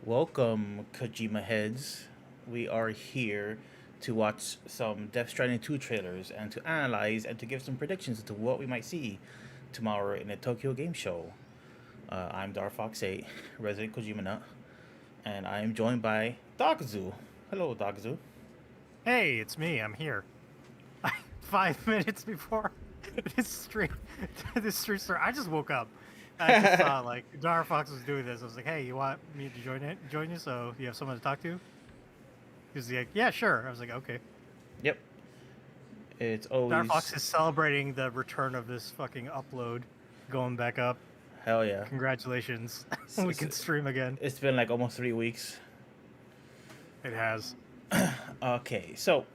Welcome, Kojima heads. We are here to watch some Death Stranding 2 trailers and to analyze and to give some predictions to what we might see tomorrow in the Tokyo Game Show. I'm Darfox8, resident Kojima nut, and I am joined by Dogzu. Hello, Dogzu. Hey, it's me. I'm here. 5 minutes before this stream started, I just woke up. I just saw like Darfox was doing this. I was like, "Hey, you want me to join you? So you have someone to talk to?" He was like, "Yeah, sure." I was like, "Okay." Yep. It's always Darfox is celebrating the return of this fucking upload, going back up. hell yeah. Congratulations! We can stream again. It's been like almost 3 weeks. It has. Okay, so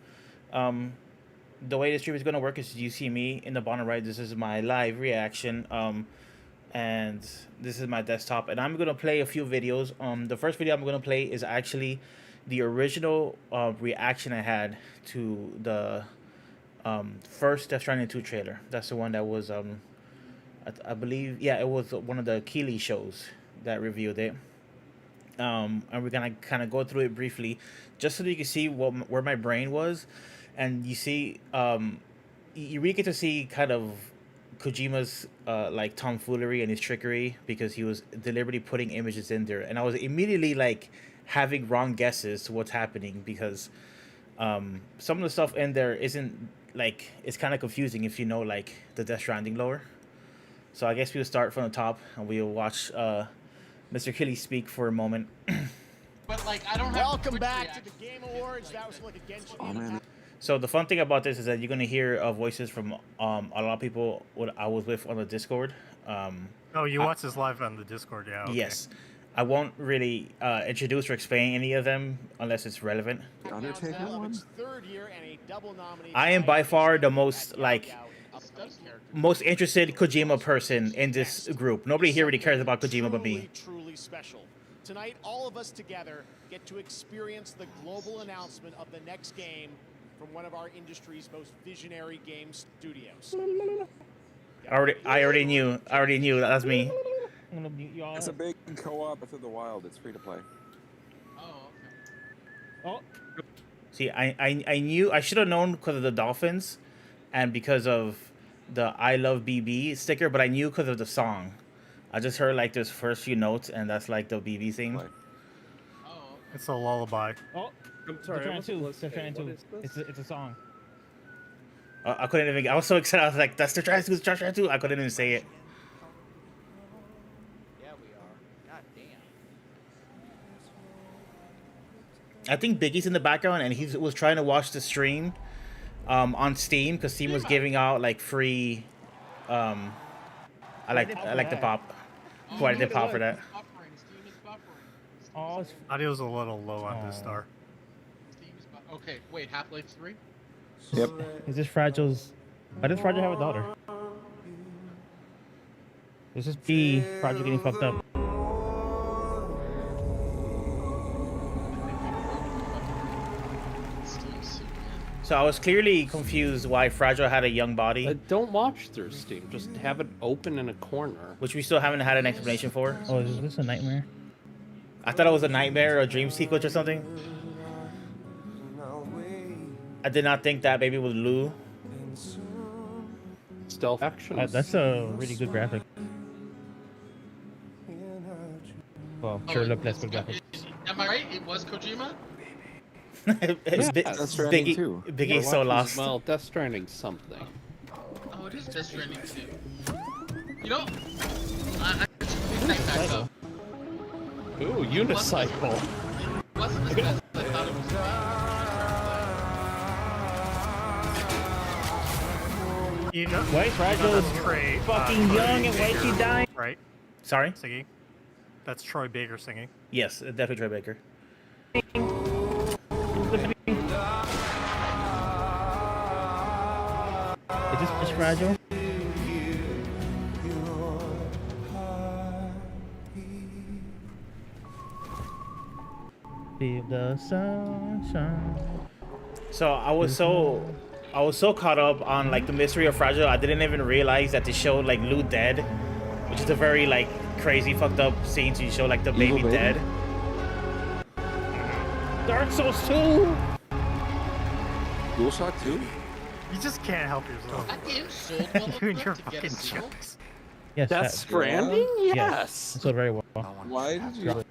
the way the stream is gonna work is you see me in the bottom right. This is my live reaction. And this is my desktop, and I'm gonna play a few videos. The first video I'm gonna play is actually the original reaction I had to the first Death Stranding 2 trailer. That's the one that was I believe, yeah, it was one of the Keeley shows that reviewed it. And we're gonna kind of go through it briefly, just so that you can see where my brain was, and you see you really get to see kind of Kojima's like tomfoolery and his trickery, because he was deliberately putting images in there, and I was immediately like having wrong guesses to what's happening, because some of the stuff in there isn't like, it's kind of confusing if you know like the Death Stranding lore. So I guess we'll start from the top and we'll watch Mr. Kelly speak for a moment. But like, I don't have. Welcome back to the Game Awards. That was like a Genshin. Oh, man. So the fun thing about this is that you're gonna hear voices from a lot of people what I was with on the Discord. Oh, you watch this live on the Discord, yeah? Okay. Yes, I won't really introduce or explain any of them unless it's relevant. The Undertaker one? Third year and a double nominee. I am by far the most most interested Kojima person in this group. Nobody here really cares about Kojima but me. Truly special. Tonight, all of us together get to experience the global announcement of the next game from one of our industry's most visionary game studios. I already knew. That's me. I'm gonna mute y'all. It's a big co-op Breath of the Wild. It's free to play. Oh, okay. Oh. See, I knew, I should have known because of the dolphins and because of the I Love BB sticker, but I knew because of the song. I just heard like those first few notes, and that's like the BB theme. Play. Oh, It's a lullaby. Oh, I'm sorry. I wasn't listening. Death Stranding What 2. is this? It's a song. I couldn't even. I was so excited. I was like, "That's Death Stranding 2." I couldn't even say it. Yeah, we are. God damn. I think Biggie's in the background, and he was trying to watch the stream on Steam, because Steam was giving out like free. I like the pop. Quite the pop for that. buffering. Steam is buffering. Oh, Audio's a little low on this star. Steam is okay, wait, Half-Life 3? Yep. is this Fragile's? Why does Fragile have a daughter? This is B. Fragile getting fucked up. Steam Super. So I was clearly confused why Fragile had a young body, Don't watch through Steam. Just have it open in a corner. which we still haven't had an explanation for. Oh, is this a nightmare? I thought it was a nightmare or a dream sequence or something. I did not think that baby was Lou. Stealth action. That's a really good graphic. Well, sure, look less good graphic. Am I right? It was Kojima? Death Stranding Biggie, 2. Biggie's so lost. Well, Death Stranding something. Oh, it is Death Stranding 2. You know, I take that back up. Ooh, unicycle. It wasn't as bad as I thought it was. You know, White Fragile is Trey, fucking Troy young and why Baker, she dying? right? Sorry? Singing. That's Troy Baker singing. Yes, definitely Troy Baker. Is this just Fragile? Feel the sunshine. So I was so caught up on like the mystery of Fragile, I didn't even realize that they showed like Lou dead, which is a very like crazy fucked up scene to show like the baby Evil baby? dead. Dark Souls 2. DualShock 2? You just can't help yourself. That game sold well You and your enough to get a fucking sequel. jokes. Yes, Death that, Stranding? yes. Yes. It sold very well. Why did you? Why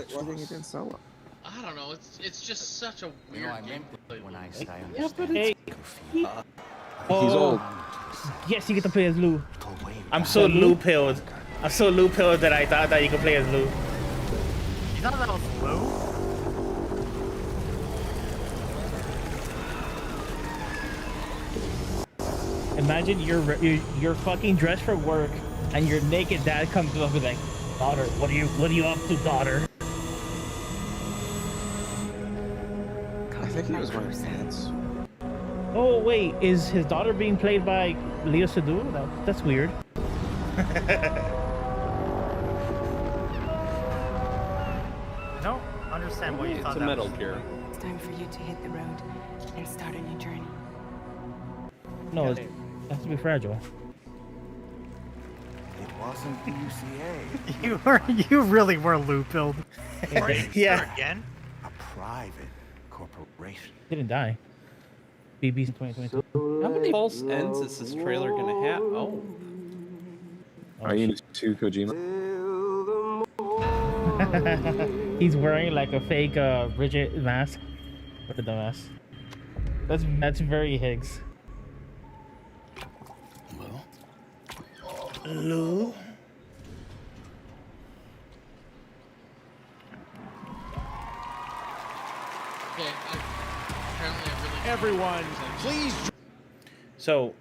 think it didn't sell well? I don't know. It's just such a weird gameplay. When I say I Yeah, but it's Hey. He's Oh, old. yes, you get to play as Lou. I'm so Lou-pilled. I'm so Lou-pilled that I thought that you could play as Lou. You thought that was Lou? Imagine you're fucking dressed for work, and your naked dad comes up and like, daughter, what are you up to, daughter? I think he was wearing pants. Oh wait, is his daughter being played by Leo Seydoux? That's weird. I don't understand what you it's thought a that Metal was. Gear. It's time for you to hit the road and start a new journey. No, it has to be fragile. It wasn't the UCA. You really were Lou-pilled. Yeah, Again? A private corporation. didn't die. BB's in 2022. How many false ends is this trailer gonna have? Oh. Are you into Kojima? He's wearing like a fake Bridget mask. What a dumbass. That's very Higgs. Lou? Okay, apparently I really. Everyone, please. So,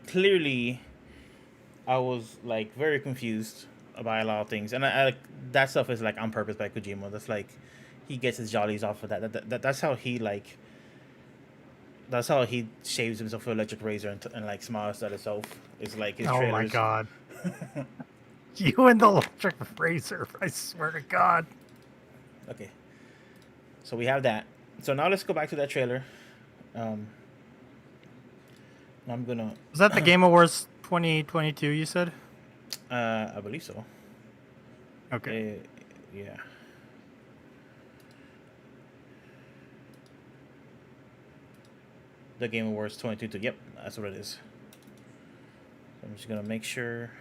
clearly, I was like very confused about a lot of things, and that stuff is like on purpose by Kojima. That's like he gets his jollies off of that. That's how he like. That's how he shaves himself with an electric razor and like smiles at himself. It's like his Oh trailers. my god. You and the electric razor, I swear to god. Okay. So we have that. So now let's go back to that trailer. I'm gonna. Was that the Game Awards 2022 you said? I believe so. Okay. Yeah. The Game Awards 2022. Yep, that's what it is. I'm just gonna make sure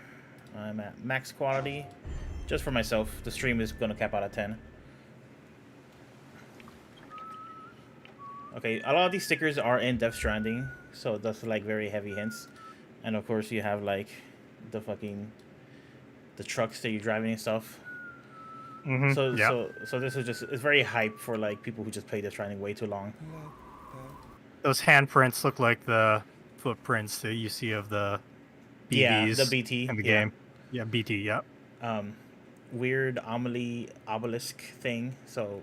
I'm at max quality, just for myself. The stream is gonna cap out at 10. Okay, a lot of these stickers are in Death Stranding, so that's like very heavy hints. And of course, you have like the trucks that you're driving and stuff. Mm-hmm. So this is just, it's very hype for like people who just play Death Stranding way too long. Those handprints look like the footprints that you see of the BBs Yeah, the BT, in the yeah. game. Yeah, BT, yeah. Weird obelisk thing. So,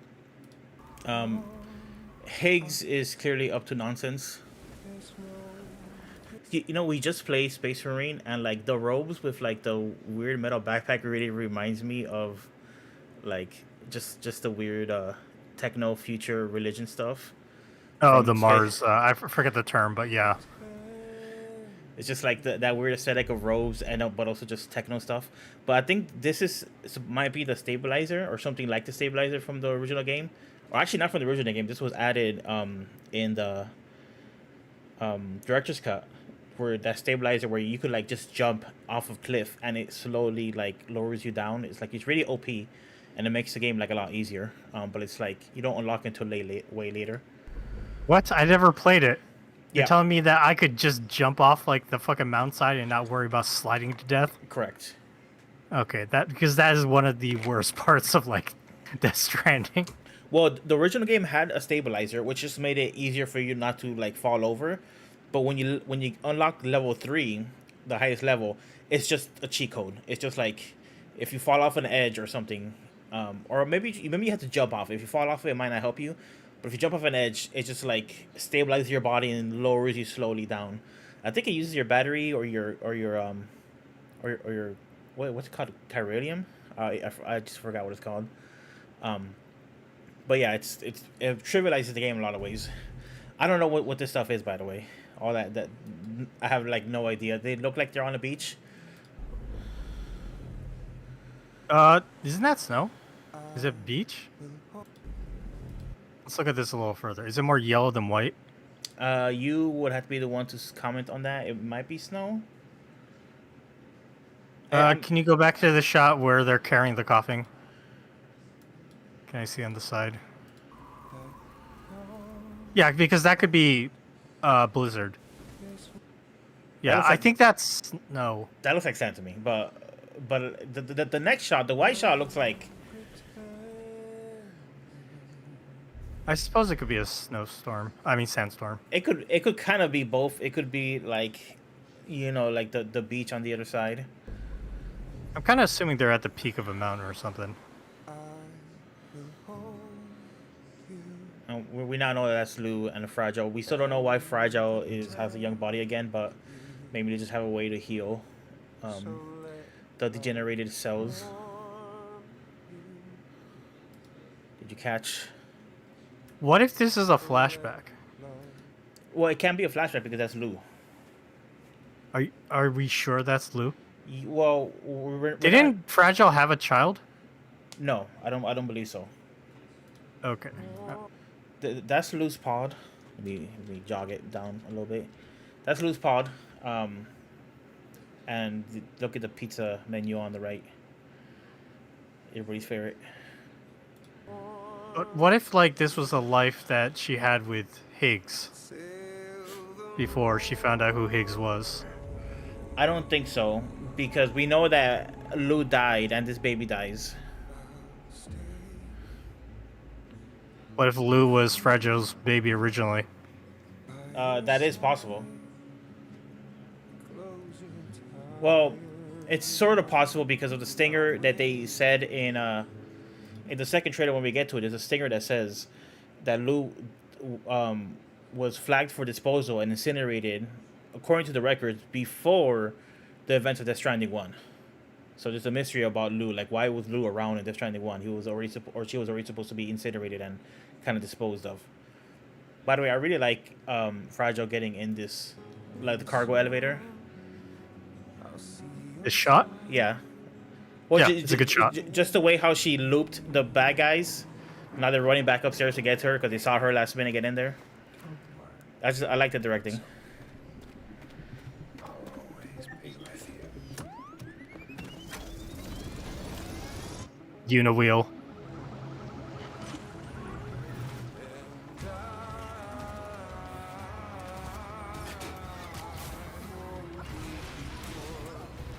Higgs is clearly up to nonsense. You know, we just played Space Marine, and like the robes with like the weird metal backpack really reminds me of like just the weird techno future religion stuff. Oh, From the Space- Mars. I forget the term, but yeah. It's just like that weird aesthetic of robes, and but also just techno stuff. But I think this might be the stabilizer or something like the stabilizer from the original game, or actually not from the original game. This was added in the director's cut, where that stabilizer where you could like just jump off of cliff and it slowly like lowers you down. It's like it's really OP, and it makes the game like a lot easier. But it's like you don't unlock it until way later. What? I never played it. You're Yeah. telling me that I could just jump off like the fucking mountainside and not worry about sliding to death? Correct. Okay, because that is one of the worst parts of like Death Stranding. Well, the original game had a stabilizer, which just made it easier for you not to like fall over. But when you unlock level 3, the highest level, it's just a cheat code. It's just like if you fall off an edge or something, or maybe you have to jump off. If you fall off, it might not help you. But if you jump off an edge, it just like stabilizes your body and lowers you slowly down. I think it uses your battery or your what's it called, chiralium. I just forgot what it's called. But yeah, it trivializes the game in a lot of ways. I don't know what this stuff is, by the way. All that I have like no idea. They look like they're on a beach. Isn't that snow? Is it beach? Let's look at this a little further. Is it more yellow than white? You would have to be the one to comment on that. It might be snow. Can you go back to the shot where they're carrying the coffin? Can I see on the side? Yeah, because that could be blizzard. Yeah, looks I like- think that's no. That looks like sand to me, but the next shot, the white shot, looks like I suppose it could be a snowstorm. I mean sandstorm. it could kind of be both. It could be like, like the beach on the other side. I'm kind of assuming they're at the peak of a mountain or something. And we now know that that's Lou and Fragile. We still don't know why Fragile has a young body again, but maybe they just have a way to heal the degenerated cells. Did you catch? What if this is a flashback? Well, it can't be a flashback because that's Lou. Are we sure that's Lou? Well, we're Didn't Fragile have a child? No, I don't believe so. Okay. That's Lou's pod. Let me jog it down a little bit. That's Lou's pod. And look at the pizza menu on the right. Everybody's favorite. But what if like this was a life that she had with Higgs before she found out who Higgs was? I don't think so, because we know that Lou died and this baby dies. What if Lou was Fragile's baby originally? That is possible. Well, it's sort of possible because of the stinger that they said in the second trailer. When we get to it, there's a stinger that says that Lou was flagged for disposal and incinerated, according to the records, before the events of Death Stranding 1. So there's a mystery about Lou, like why was Lou around in Death Stranding 1? He was already she was already supposed to be incinerated and kind of disposed of. By the way, I really like Fragile getting in this, like the cargo elevator. This shot? Yeah. Well, Yeah, it's a good shot. Just the way how she looped the bad guys. Now they're running back upstairs to get to her because they saw her last minute get in there. I like the directing. Uniwheel.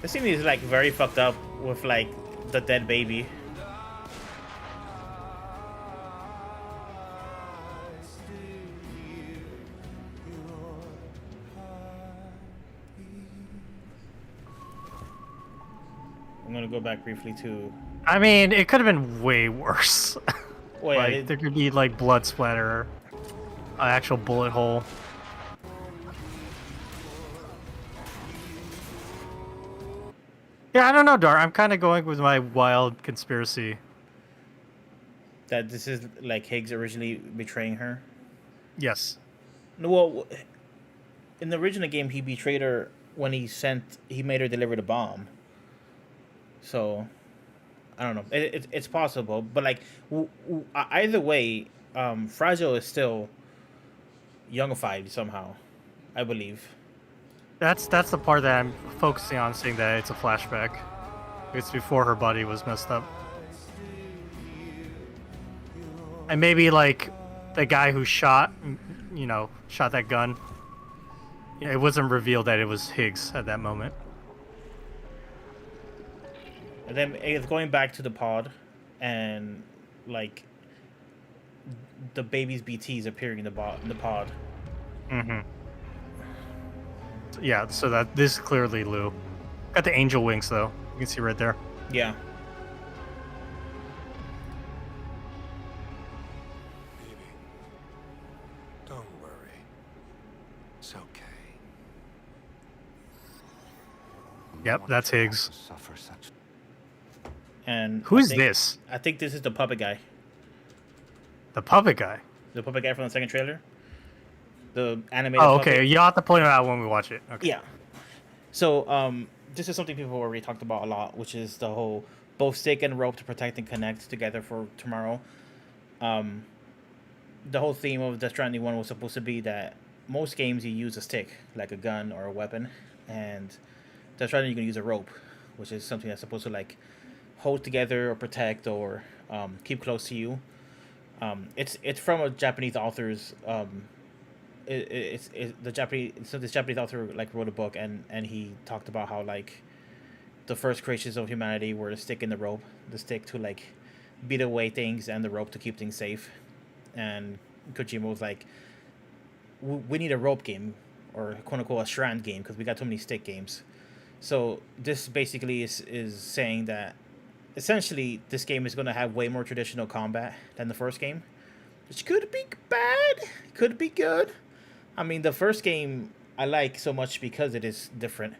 This scene is like very fucked up with like the dead baby. I'm gonna go back briefly to. I mean, it could have been way worse. Oh yeah, Like, there could be like blood splatter, an actual bullet hole. Yeah, I don't know, Dar. I'm kind of going with my wild conspiracy. that this is like Higgs originally betraying her. Yes. No, well, in the original game, he betrayed her when he made her deliver the bomb. So, I don't know. It's possible, but like either way, Fragile is still youngified somehow, I believe. That's the part that I'm focusing on, saying that it's a flashback. It's before her body was messed up. And maybe like the guy who shot that gun. It wasn't revealed that it was Higgs at that moment. And then it's going back to the pod, and like the baby's BTs appearing in the pod. Mm-hmm. Yeah, so that this is clearly Lou. Got the angel wings though. You can see right there. Yeah. Baby, don't worry. It's okay. Yep, that's Higgs. Suffer such. And Who is this? I think this is the puppet guy. The puppet guy. The puppet guy from the second trailer. The animated. Oh, okay. puppet. You'll have to point it out when we watch it. Okay. Yeah. So, this is something people already talked about a lot, which is the whole both stick and rope to protect and connect together for tomorrow. the whole theme of Death Stranding 1 was supposed to be that most games you use a stick, like a gun or a weapon, and Death Stranding you can use a rope, which is something that's supposed to like hold together or protect or keep close to you. It's from a Japanese author's. It's the Japanese. So this Japanese author like wrote a book and he talked about how like the first creations of humanity were the stick and the rope, the stick to like beat away things and the rope to keep things safe. And Kojima was like, we need a rope game or quote unquote a strand game because we got too many stick games. So this basically is saying that essentially this game is going to have way more traditional combat than the first game, which could be bad, could be good. I mean, the first game I like so much because it is different,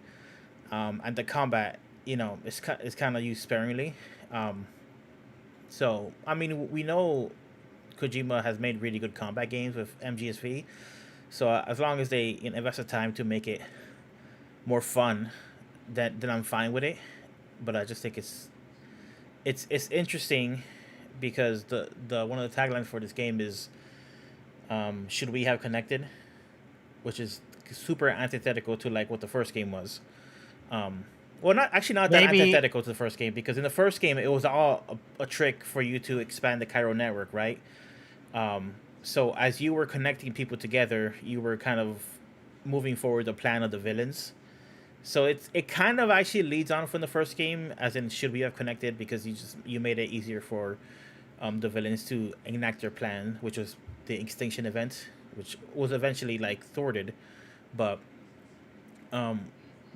and the combat, is kind of used sparingly. So I mean, we know Kojima has made really good combat games with MGSV. So as long as they invest the time to make it more fun, then I'm fine with it. But I just think it's interesting because the one of the taglines for this game is should we have connected, which is super antithetical to like what the first game was. Well, not that Maybe- antithetical to the first game because in the first game it was all a trick for you to expand the chiral network, right? So as you were connecting people together, you were kind of moving forward the plan of the villains. So it kind of actually leads on from the first game, as in should we have connected because you made it easier for the villains to enact their plan, which was the extinction event, which was eventually like thwarted, but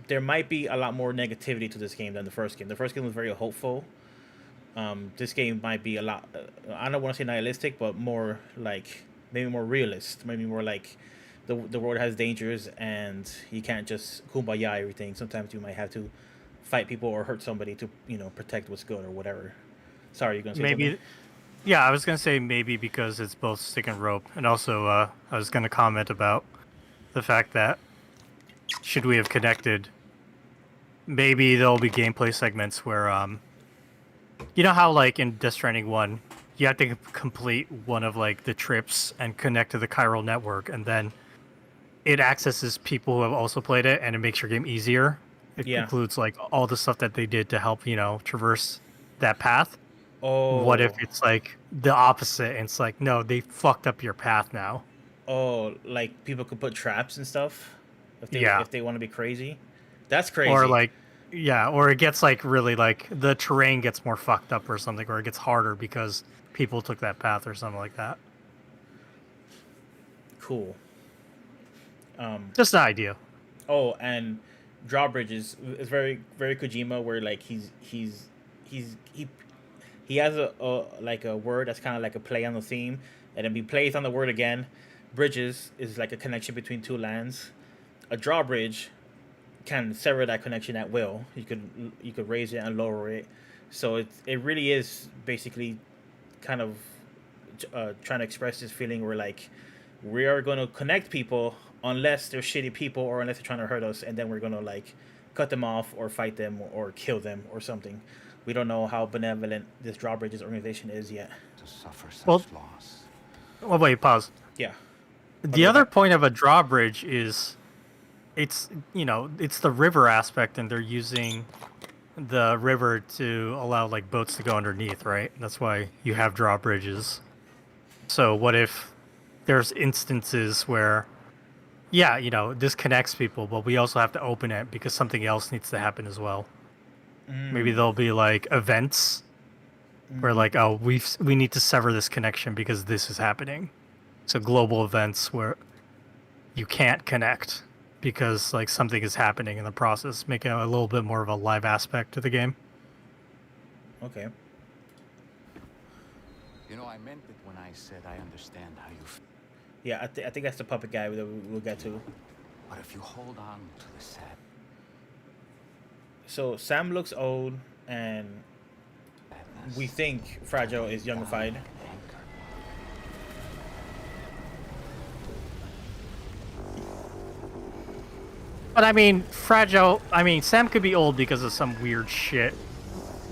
there might be a lot more negativity to this game than the first game. The first game was very hopeful. This game might be a lot. I don't want to say nihilistic, but more like maybe more realist. Maybe more like the world has dangers and you can't just kumbaya everything. Sometimes you might have to fight people or hurt somebody to protect what's good or whatever. Sorry, you're gonna say Maybe. something? Yeah, I was gonna say maybe because it's both stick and rope, and also I was gonna comment about the fact that should we have connected, maybe there'll be gameplay segments where you know how like in Death Stranding 1, you have to complete one of like the trips and connect to the chiral network, and then it accesses people who have also played it, and it makes your game easier. It Yeah. includes like all the stuff that they did to help traverse that path. Oh. What if it's like the opposite? And it's like, no, they fucked up your path now. Oh, like people could put traps and stuff Yeah. if they want to be crazy. That's crazy. Or like, yeah, or it gets like really like the terrain gets more fucked up or something, or it gets harder because people took that path or something like that. Cool. Just an idea. Oh, and drawbridges is very very Kojima, where like he has a like a word that's kind of like a play on the theme, and then he plays on the word again. Bridges is like a connection between two lands. A drawbridge can sever that connection at will. You could raise it and lower it. So it really is basically kind of trying to express this feeling where like we are going to connect people unless they're shitty people or unless they're trying to hurt us, and then we're going to like cut them off or fight them or kill them or something. We don't know how benevolent this drawbridges organization is yet. To suffer such Well- loss. Well, wait, pause. Yeah. The other point of a drawbridge is it's the river aspect, and they're using the river to allow like boats to go underneath, right? That's why you have drawbridges. So what if there's instances where this connects people, but we also have to open it because something else needs to happen as well. Maybe there'll be like events where like, oh, we need to sever this connection because this is happening. So global events where you can't connect because like something is happening in the process, making it a little bit more of a live aspect to the game. Okay. I meant it when I said I understand how you feel. Yeah, I think that's the puppet guy that we'll get to. But if you hold on to the sad, So Sam looks old, and we think Fragile is youngified. But I mean, Sam could be old because of some weird shit,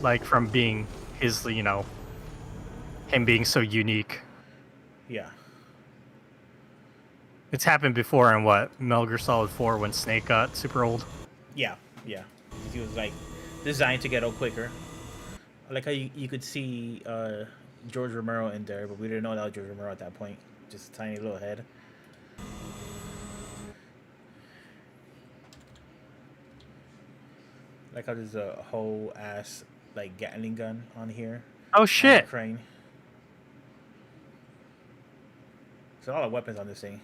like from being him being so unique. Yeah. It's happened before in what Metal Gear Solid 4 when Snake got super old. Yeah, yeah. He was like designed to get old quicker. I like how you could see George Romero in there, but we didn't know that was George Romero at that point. Just a tiny little head. Like how there's a whole ass like Gatling gun on here. Oh On the shit! crane. There's a lot of weapons on this thing.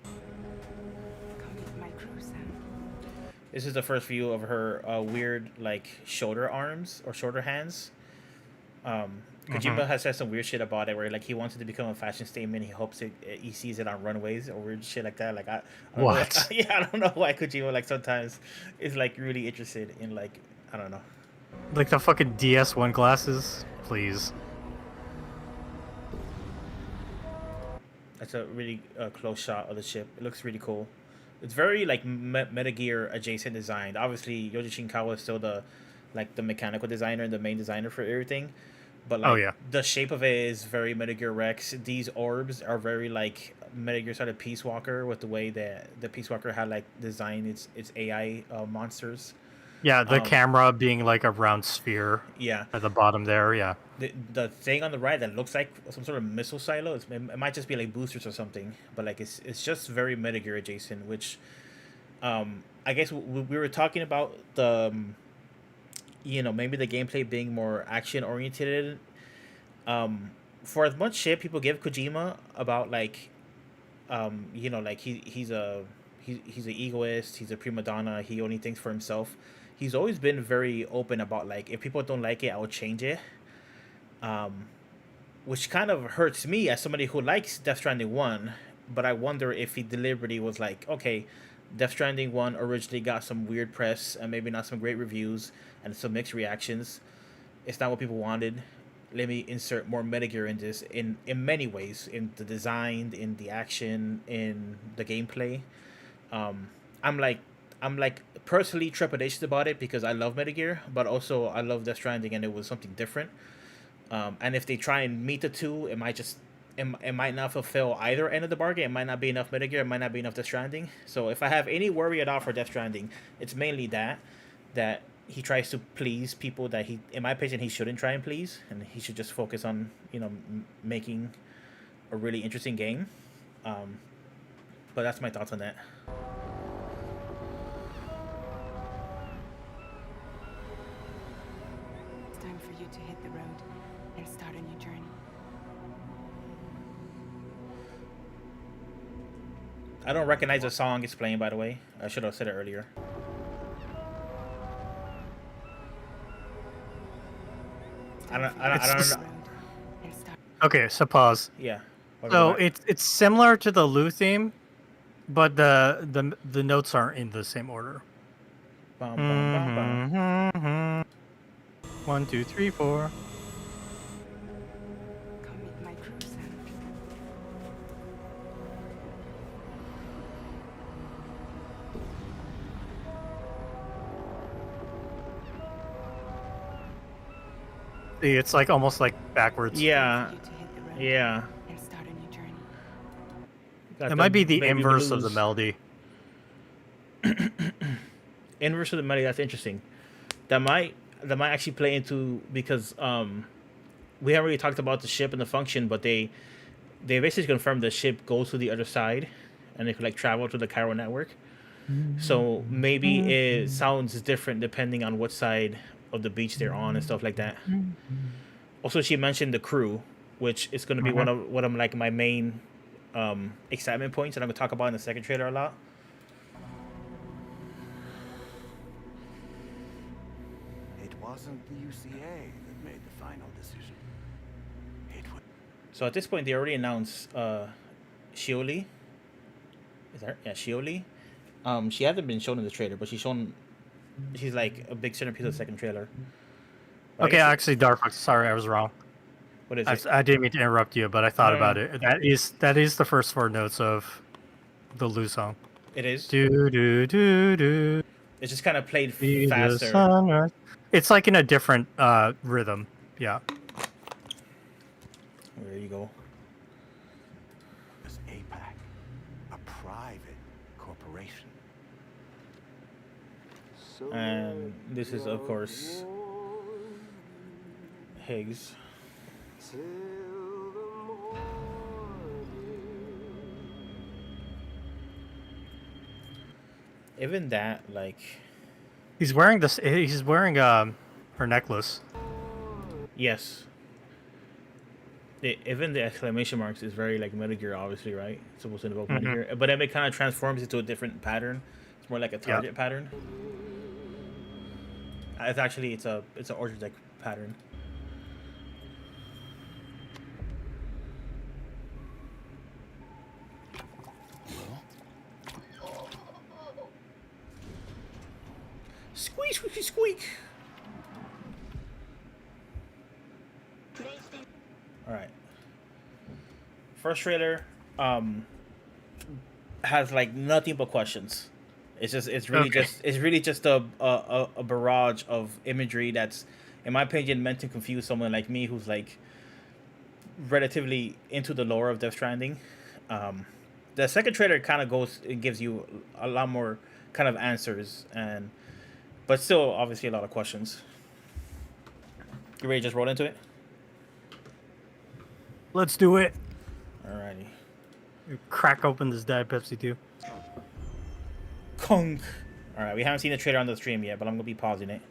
Come with my crew, Sam. This is the first view of her weird like shoulder arms or shoulder hands. Kojima has said some weird shit about it, where like he wants it to become a fashion statement. He hopes he sees it on runways or weird shit like that. Like I don't know, What? yeah, I don't know why Kojima like sometimes is like really interested in like I don't know. Like the fucking DS1 glasses, please. That's a really close shot of the ship. It looks really cool. It's very like Metal Gear adjacent design. Obviously, Yoji Shinkawa is still the mechanical designer and the main designer for everything. But like Oh, yeah. the shape of it is very Metal Gear Rex. These orbs are very like Metal Gear Solid Peace Walker, with the way that the Peace Walker had like designed its AI monsters. Yeah, the camera being like a round sphere Yeah. at the bottom there. Yeah. The thing on the right that looks like some sort of missile silo, it might just be like boosters or something, but like it's just very Metal Gear adjacent, which I guess we were talking about the maybe the gameplay being more action oriented. For as much shit people give Kojima about like like he's an egoist, he's a prima donna, he only thinks for himself. He's always been very open about like, if people don't like it, I will change it. Which kind of hurts me as somebody who likes Death Stranding 1, but I wonder if he deliberately was like, okay, Death Stranding 1 originally got some weird press and maybe not some great reviews and some mixed reactions. It's not what people wanted. Let me insert more Metal Gear in this in many ways, in the design, in the action, in the gameplay. I'm like personally trepidatious about it because I love Metal Gear, but also I love Death Stranding and it was something different. And if they try and meet the two, it might not fulfill either end of the bargain. It might not be enough Metal Gear, it might not be enough Death Stranding. So if I have any worry at all for Death Stranding, it's mainly that he tries to please people that he, in my opinion, he shouldn't try and please, and he should just focus on making a really interesting game. But that's my thoughts on that. It's time for you to hit the road and start a new journey. I don't recognize the song it's playing, by the way. I should have said it earlier. I don't know. Okay, so pause. Yeah. So it's similar to the Lu theme, but the notes aren't in the same order. Bum, bum, bum, bum. 1, 2, 3, 4. Come meet my crew, Sam. See, it's like almost like backwards. Yeah. For you to hit the road Yeah. and start a new journey. Got It might be the baby inverse of the blues. melody. Inverse of the melody. That's interesting. That might actually play into, because we haven't really talked about the ship and the function, but they basically confirmed the ship goes to the other side, and it could like travel to the Cairo network. So maybe it sounds different depending on what side of the beach they're on and stuff like that. Also, she mentioned the crew, which is going to be one of like my main excitement points that I'm going to talk about in the second trailer a lot. It wasn't the UCA that made the final decision. It was. So at this point, they already announced Shioli. Is that yeah, Shioli? She hasn't been shown in the trailer, but she's like a big centerpiece of the second trailer. But I Okay, guess actually, Darfox, sorry, I was wrong. what is it? I didn't mean to interrupt you, but I thought No, no, about no. it. That is the first 4 notes of the Lu song. It is. Do do do do. It's just kind of played Be the faster. sunrise. It's like in a different rhythm. Yeah. There you go. as APAC, a private corporation. And this is, of course, Higgs. Even that, like, He's wearing this. He's wearing her necklace. yes. Even the exclamation marks is very like Metal Gear, obviously, right? It's supposed to invoke Metal Gear, but then it kind of transforms into a different pattern. It's more like a target pattern. It's actually it's an order deck pattern. Squeak, squeaky, squeak. All right. First trailer has like nothing but questions. It's really just a barrage of imagery that's, in my opinion, meant to confuse someone like me who's like relatively into the lore of Death Stranding. The second trailer kind of gives you a lot more kind of answers, but still obviously a lot of questions. You ready to just roll into it? Let's do it. Alrighty. Crack open this Diet Pepsi too. Kong. Alright, we haven't seen the trailer on the stream yet, but I'm gonna be pausing it.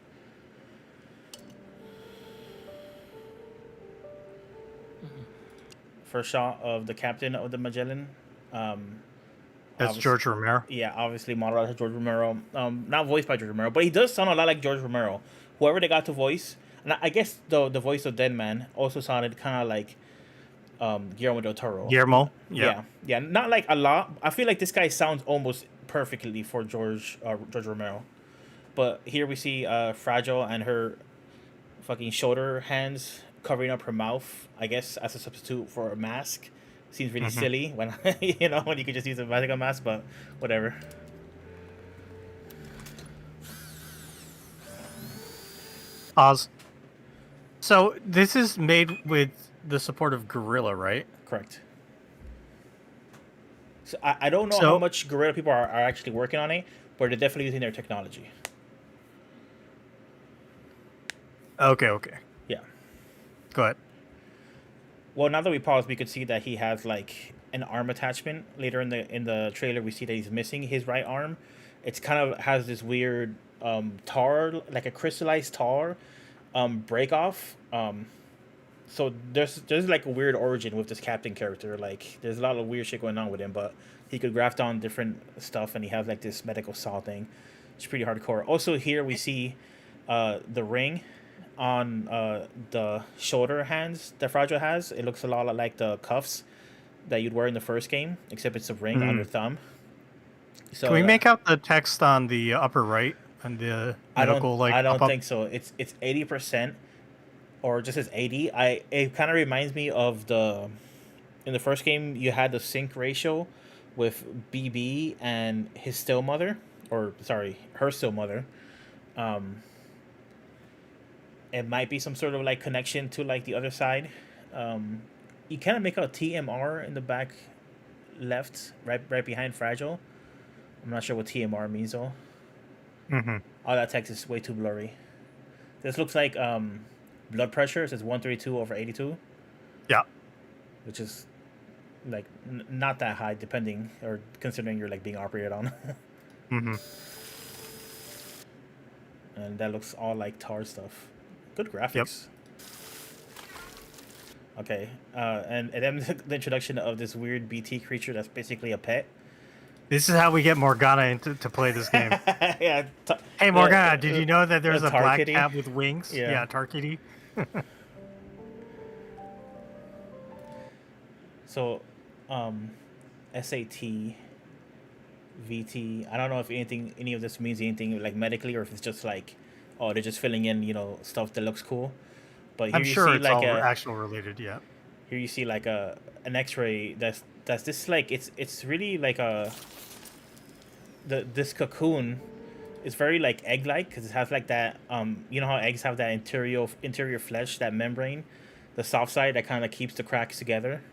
First shot of the captain of the Magellan. That's George Romero. Yeah, obviously modeled after George Romero. Not voiced by George Romero, but he does sound a lot like George Romero. Whoever they got to voice, and I guess the voice of Deadman also sounded kind of like Guillermo del Toro. Guillermo. Yeah, not like a lot. I feel like this guy sounds almost perfectly for George Romero. But here we see Fragile and her fucking shoulder hands covering up her mouth, I guess, as a substitute for a mask. Seems really silly when when you could just use a medical mask, but whatever. Oz. So this is made with the support of Guerrilla, right? Correct. So I don't know how much Guerrilla people are actually working on it, but they're definitely using their technology. Okay. Yeah. Go ahead. Well, now that we paused, we could see that he has like an arm attachment. Later in the trailer, we see that he's missing his right arm. It's kind of has this weird tar, like a crystallized tar, break off. So there's like a weird origin with this captain character. Like there's a lot of weird shit going on with him, but he could graft on different stuff, and he has like this medical saw thing. It's pretty hardcore. Also, here we see the ring on the shoulder hands that Fragile has. It looks a lot like the cuffs that you'd wear in the first game, except it's a ring on your thumb. So can we make out the text on the upper right and the medical I don't pop-up? think so. It's 80%, or just as 80. It kind of reminds me of in the first game you had the sync ratio with BB and his still mother, or sorry, her still mother. It might be some sort of like connection to like the other side. You kind of make out TMR in the back left, right behind Fragile. I'm not sure what TMR means though. All that text is way too blurry. This looks like blood pressure. It says 132/82. Yeah. Which is like not that high, depending or considering you're like being operated on. And that looks all like tar stuff. Good graphics. Okay, and then the introduction of this weird BT creature that's basically a pet. This is how we get Morgana to play this game. Yeah. Hey Morgana, did you know that there's a black Kitty? cat with wings? Yeah. Tar Kitty. So, SAT, VT. I don't know if any of this means anything like medically, or if it's just like, oh, they're just filling in, stuff that looks cool. But here I'm you sure see it's like all actual related. Yeah. Here you see like an X-ray that's this like it's really like this cocoon is very like egg-like because it has like that you know how eggs have that interior flesh, that membrane, the soft side that kind of keeps the cracks together.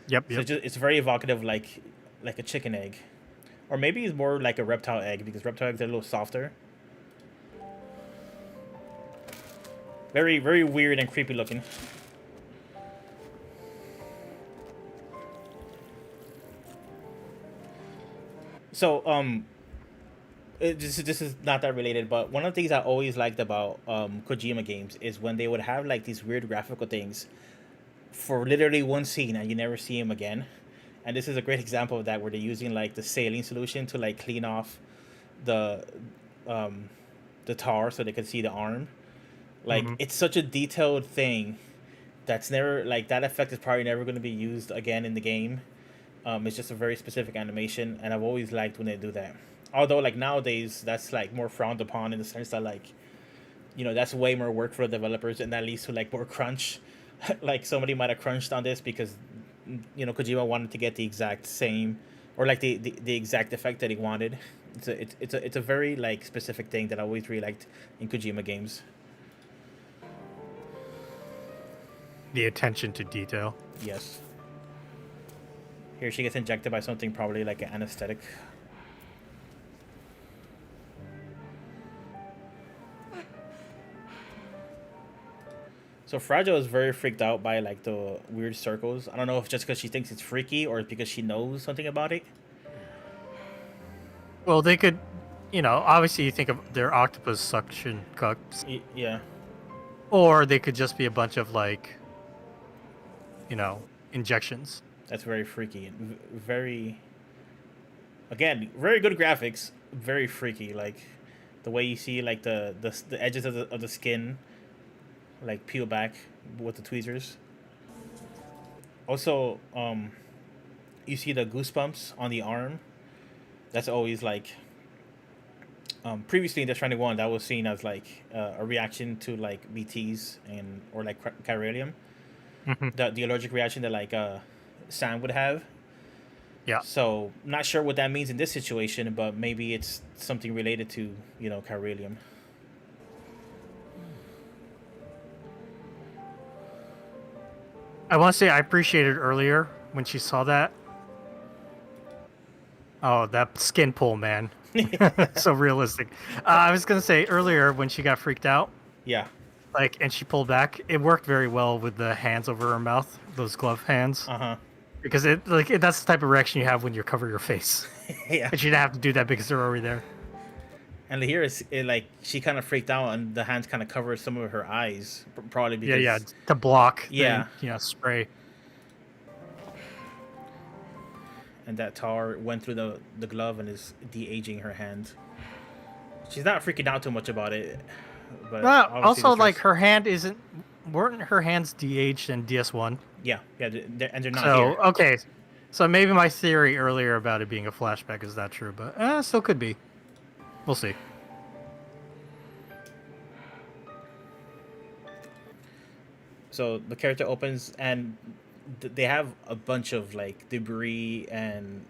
Yep. So it's very evocative, like a chicken egg, or maybe it's more like a reptile egg because reptile eggs are a little softer. Very very weird and creepy looking. So this is not that related, but one of the things I always liked about Kojima games is when they would have like these weird graphical things for literally one scene and you never see him again. And this is a great example of that, where they're using like the saline solution to like clean off the um, the tar so they can see the arm. Like Hmm. it's such a detailed thing that's never like that effect is probably never going to be used again in the game. It's just a very specific animation, and I've always liked when they do that. Although like nowadays that's like more frowned upon in the sense that like that's way more work for the developers, and that leads to like more crunch. Like somebody might have crunched on this because Kojima wanted to get the exact same or like the exact effect that he wanted. It's a very like specific thing that I always really liked in Kojima games. The attention to detail. Yes. Here she gets injected by something, probably like an anesthetic. So Fragile is very freaked out by like the weird circles. I don't know if just because she thinks it's freaky or because she knows something about it. Well, they could, obviously you think of their octopus suction cups, Yeah, or they could just be a bunch of like, injections. that's very freaky and very. Again, very good graphics. Very freaky, like the way you see like the edges of the skin, like peel back with the tweezers. Also, you see the goosebumps on the arm. That's always like previously in Death Stranding 1, that was seen as like a reaction to like BTs and or like chiralium, Hmm. the allergic reaction that like Sam would have. Yeah. So not sure what that means in this situation, but maybe it's something related to chiralium. I want to say I appreciated earlier when she saw that. Oh, that skin pull, man. So realistic. I was gonna say earlier when she got freaked out, Yeah. like, and she pulled back. It worked very well with the hands over her mouth, those glove hands, Uh because that's the type of reaction you have when you cover your face. huh. Yeah. And she didn't have to do that because they're already there. And here is it, like she kind of freaked out, and the hands kind of covered some of her eyes, probably Yeah, because yeah, to block. Yeah. The, spray. and that tar went through the glove and is de-aging her hand. She's not freaking out too much about it, but obviously Also, the like stress- her hand weren't her hands de-aged in DS1? yeah, and they're not So here. okay, so maybe my theory earlier about it being a flashback is not true, but still could be. We'll see. So the character opens and they have a bunch of like debris and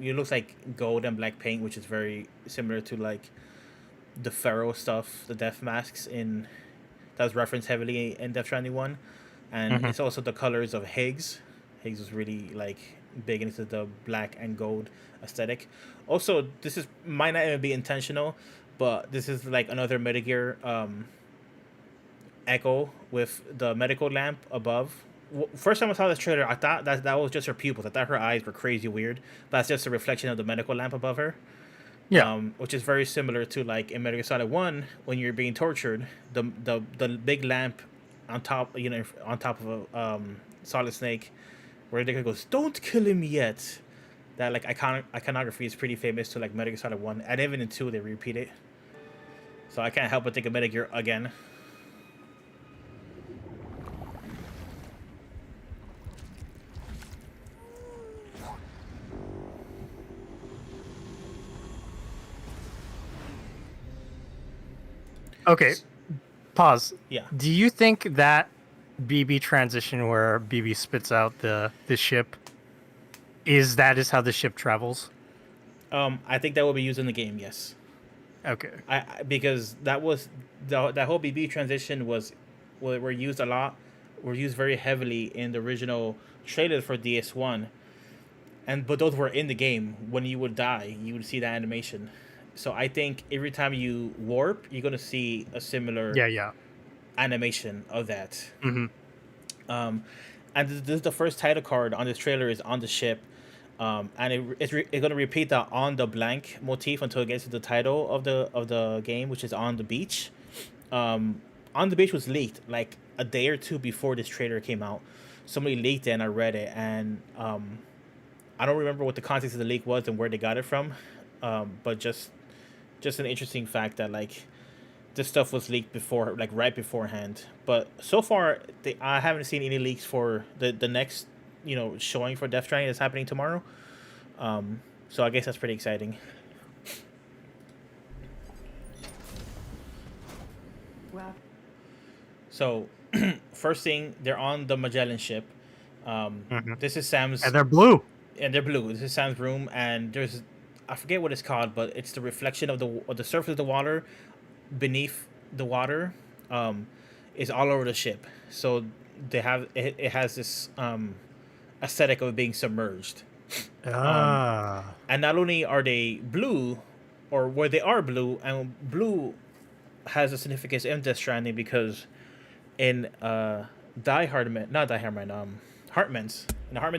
it looks like gold and black paint, which is very similar to like the Pharaoh stuff, the death masks in that was referenced heavily in Death Stranding 1, and Mhm. it's also the colors of Higgs. Higgs was really like big into the black and gold aesthetic. Also, this is might not even be intentional, but this is like another Metal Gear echo with the medical lamp above. First time I saw this trailer, I thought that was just her pupils. I thought her eyes were crazy weird. But that's just a reflection of the medical lamp above her. Yeah. Which is very similar to like in Metal Gear Solid 1 when you're being tortured, the big lamp on top, on top of a Solid Snake, where the guy goes, "Don't kill him yet." That like iconography is pretty famous to like Metal Gear Solid 1, and even in 2 they repeat it. So I can't help but think of Metal Gear again. Okay. Pause. Yeah. Do you think that BB transition where BB spits out the ship is how the ship travels? I think that will be used in the game. Yes. Okay. Because that was that whole BB transition were used a lot were used very heavily in the original trailers for DS1, but those were in the game. When you would die, you would see that animation. So I think every time you warp, you're gonna see a similar Yeah, yeah. animation of that. Hmm. Um, and this is the first title card on this trailer is on the ship, and it's going to repeat that on the blank motif until it gets to the title of the game, which is on the beach. On the beach was leaked like a day or two before this trailer came out. Somebody leaked it, and I read it, and I don't remember what the context of the leak was and where they got it from, but just an interesting fact that like this stuff was leaked before, like right beforehand. But so far, I haven't seen any leaks for the next, showing for Death Stranding that's happening tomorrow. So I guess that's pretty exciting. Well, So, first thing, they're on the Magellan ship. This is Sam's, And they're blue. and they're blue. This is Sam's room, and I forget what it's called, but it's the reflection of the surface of the water beneath the water, is all over the ship. So they have it has this aesthetic of being submerged. Ah. And not only are they blue, or where they are blue, and blue has a significance in Death Stranding because in Hartman's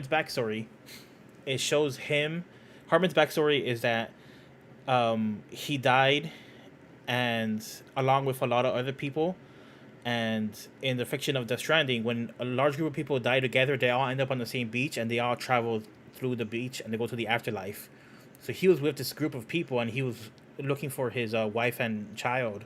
backstory, it shows him. Hartman's backstory is that he died, and along with a lot of other people. And in the fiction of Death Stranding, when a large group of people die together, they all end up on the same beach, and they all travel through the beach, and they go to the afterlife. So he was with this group of people, and he was looking for his wife and child.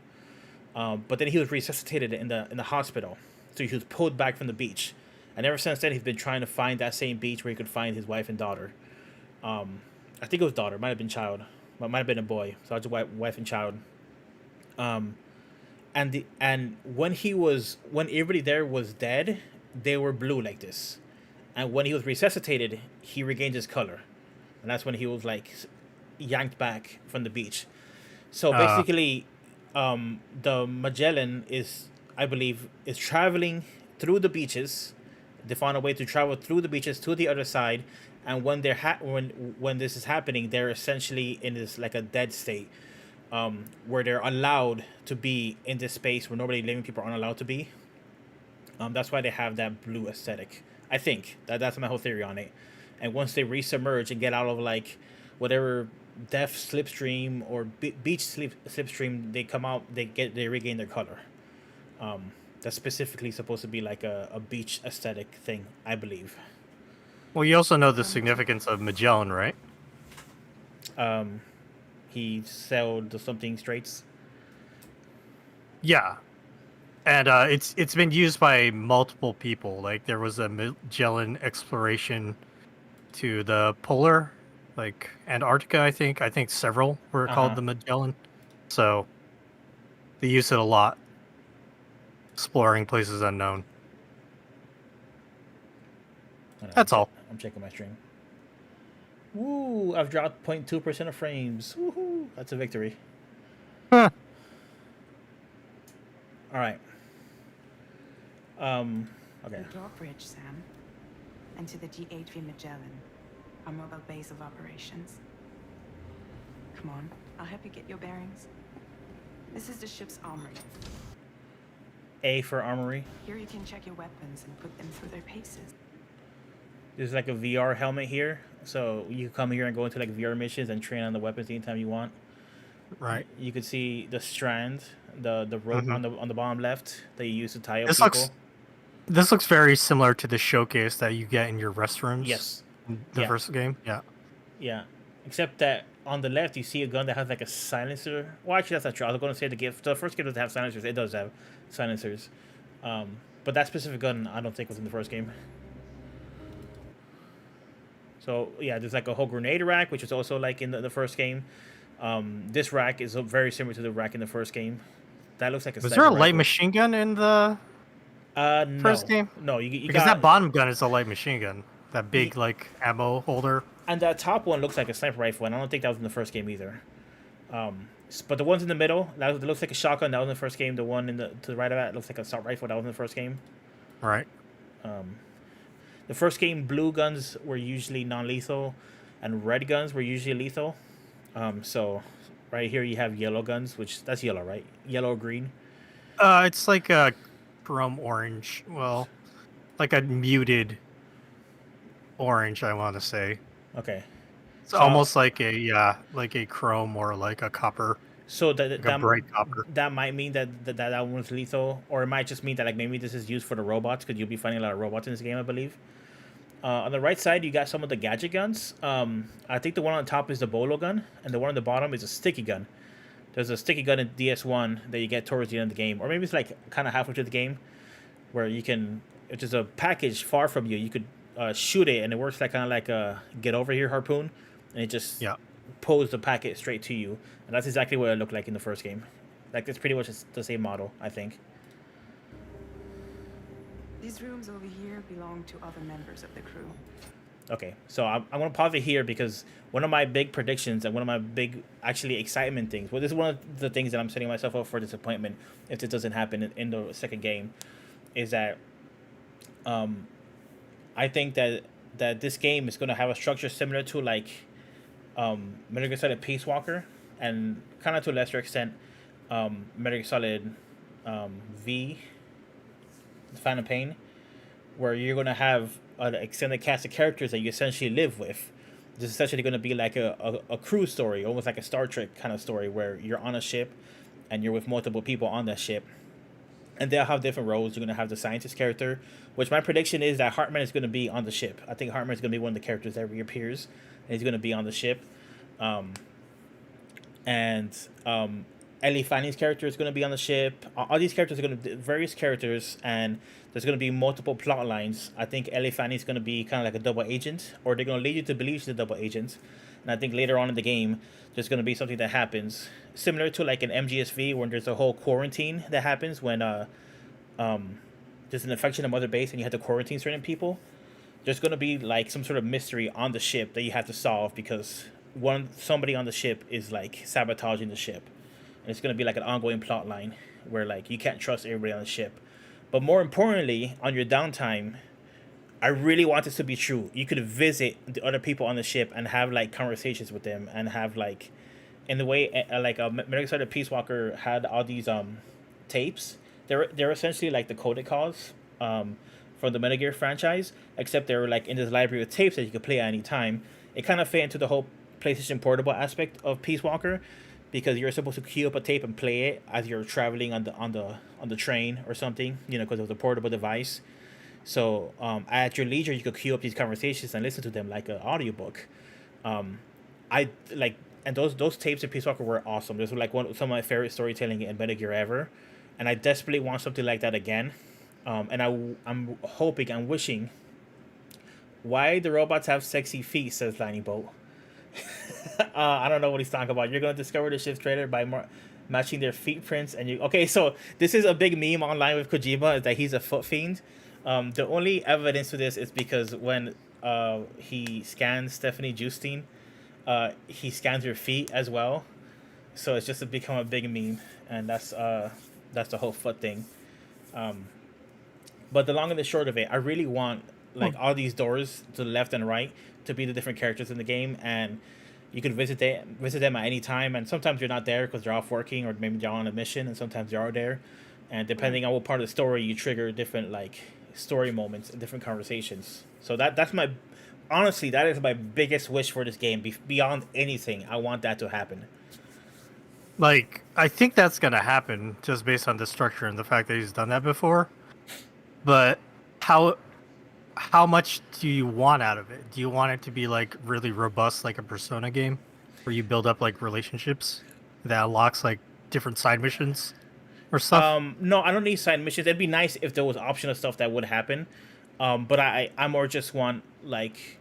But then he was resuscitated in the hospital, so he was pulled back from the beach. And ever since then, he's been trying to find that same beach where he could find his wife and daughter. I think it was daughter, might have been child, but might have been a boy. So it's wife and child. And when everybody there was dead, they were blue like this, and when he was resuscitated, he regained his color, and that's when he was like yanked back from the beach. So basically, the Magellan I believe, is traveling through the beaches. They found a way to travel through the beaches to the other side, and when when this is happening, they're essentially in this like a dead state. Where they're allowed to be in this space where nobody living people aren't allowed to be. That's why they have that blue aesthetic. I think that's my whole theory on it. And once they resubmerge and get out of like whatever death slipstream or beach slipstream, they come out. They regain their color. That's specifically supposed to be like a beach aesthetic thing, I believe. Well, you also know the significance of Magellan, right? He sailed something straights. Yeah. And it's been used by multiple people. Like there was a Magellan exploration to the polar, like Antarctica, I think. I think several were called the Magellan. So they use it a lot. Exploring places unknown. That's all. I'm checking my stream. Woo! I've dropped 0.2% of frames. Woohoo! That's a victory. Huh. All right. Okay. the drawbridge, Sam, and to the GHV Magellan, our mobile base of operations. Come on, I'll help you get your bearings. This is the ship's armory. A for armory. Here you can check your weapons and put them through their paces. There's like a VR helmet here, so you come here and go into like VR missions and train on the weapons anytime you want. Right. You could see the strand, the rope on the bottom left that you use to tie up This people. This looks very similar to the showcase that you get in your restrooms. Yes. In the first game. Yeah. Yeah. Except that on the left you see a gun that has like a silencer. Well, actually that's not true. I was going to say the first game doesn't have silencers. It does have silencers. But that specific gun I don't think was in the first game. So yeah, there's like a whole grenade rack, which was also like in the first game. This rack is very similar to the rack in the first game. That looks like a. Was there a light rifle. machine gun in the first game? No, you because got that bottom gun is a light machine gun. That big like ammo holder. And that top one looks like a sniper rifle, and I don't think that was in the first game either. But the ones in the middle, that looks like a shotgun. That was in the first game. The one to the right of that looks like a assault rifle. That was in the first game. Right. The first game, blue guns were usually non-lethal, and red guns were usually lethal. So right here you have yellow guns, which that's yellow, right? Yellow or green. It's like a chrome orange. Well, like a muted orange, I want to say. Okay. It's So almost like like a chrome or like a copper, so that like a bright copper. that might mean that one's lethal, or it might just mean that like maybe this is used for the robots because you'll be finding a lot of robots in this game, I believe. On the right side, you got some of the gadget guns. I think the one on top is the bolo gun, and the one on the bottom is a sticky gun. There's a sticky gun in DS1 that you get towards the end of the game, or maybe it's like kind of halfway through the game, where you can, if there's a package far from you, you could shoot it, and it works like kind of like a get over here harpoon, and it just Yeah. pulls the packet straight to you, and that's exactly what it looked like in the first game. Like it's pretty much the same model, I think. These rooms over here belong to other members of the crew. Okay, so I'm going to pause it here because one of my big predictions and one of my big, actually, excitement things, well, this is one of the things that I'm setting myself up for disappointment if this doesn't happen in the second game, is that I think that this game is going to have a structure similar to, like, Metal Gear Solid Peace Walker, and kind of to a lesser extent, Metal Gear Solid V, Phantom Pain, where you're going to have an extended cast of characters that you essentially live with. This is essentially going to be like a crew story, almost like a Star Trek kind of story, where you're on a ship and you're with multiple people on that ship. And they'll have different roles. You're going to have the scientist character, which my prediction is that Hartman is going to be on the ship. I think Hartman is going to be one of the characters that reappears, and he's going to be on the ship. And Ellie Fanny's character is going to be on the ship. All these characters are going to be various characters, and there's going to be multiple plot lines. I think Ellie Fanny is going to be kind of like a double agent, or they're going to lead you to believe she's a double agent. And I think later on in the game, there's going to be something that happens similar to like an MGSV, when there's a whole quarantine that happens when there's an infection on Mother Base and you have to quarantine certain people. There's going to be like some sort of mystery on the ship that you have to solve because somebody on the ship is like sabotaging the ship. And it's going to be like an ongoing plot line where like you can't trust everybody on the ship. But more importantly, on your downtime, I really want this to be true. You could visit the other people on the ship and have like conversations with them and have like, in the way like Metal Gear Solid Peace Walker had all these tapes. They're essentially like the codicals from the Metal Gear franchise, except they were like in this library of tapes that you could play at any time. It kind of fit into the whole PlayStation Portable aspect of Peace Walker, because you're supposed to queue up a tape and play it as you're traveling on the train or something, you know, because it was a portable device. So at your leisure, you could queue up these conversations and listen to them like an audiobook. I like, and those tapes of Peace Walker were awesome. Those were like some of my favorite storytelling in Metal Gear ever, and I desperately want something like that again. And I'm hoping, I'm wishing. Why the robots have sexy feet? Says Lightning Bolt. I don't know what he's talking about. You're gonna discover the ship's trailer by matching their feet prints, and you. Okay, so this is a big meme online with Kojima, is that he's a foot fiend. The only evidence to this is because when he scans Stephanie Justine, he scans her feet as well. So it's just become a big meme, and that's the whole foot thing. But the long and the short of it, I really want like all these doors to the left and right to be the different characters in the game, and you could visit them at any time. And sometimes you're not there because they're off working, or maybe they're on a mission, and sometimes they are there. And depending on what part of the story, you trigger different like story moments and different conversations. So that's my, honestly, that is my biggest wish for this game. Beyond anything, I want that to happen. Like, I think that's gonna happen just based on the structure and the fact that he's done that before. But how much do you want out of it? Do you want it to be like really robust, like a Persona game, where you build up like relationships that unlocks like different side missions or stuff? No, I don't need side missions. It'd be nice if there was optional stuff that would happen. But I more just want like,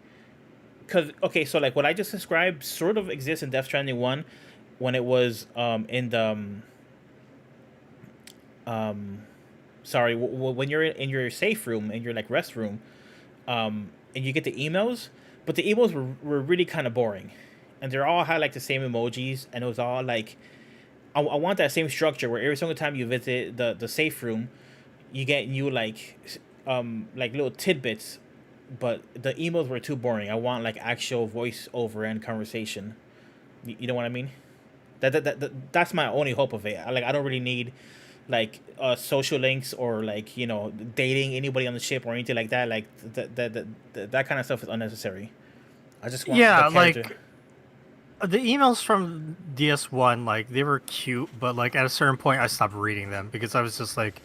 cause okay, so like what I just described sort of exists in Death Stranding 1 when it was in the sorry, when you're in your safe room, in your like rest room, and you get the emails, but the emails were really kind of boring, and they all had like the same emojis, and it was all like, I want that same structure where every single time you visit the safe room, you get new like like little tidbits, but the emails were too boring. I want like actual voiceover and conversation. You know what I mean? That's my only hope of it. Like I don't really need like social links or like dating anybody on the ship or anything like that. Like that kind of stuff is unnecessary. I just want Yeah, the character. like the emails from DS1, like they were cute, but like at a certain point, I stopped reading them because I was just like,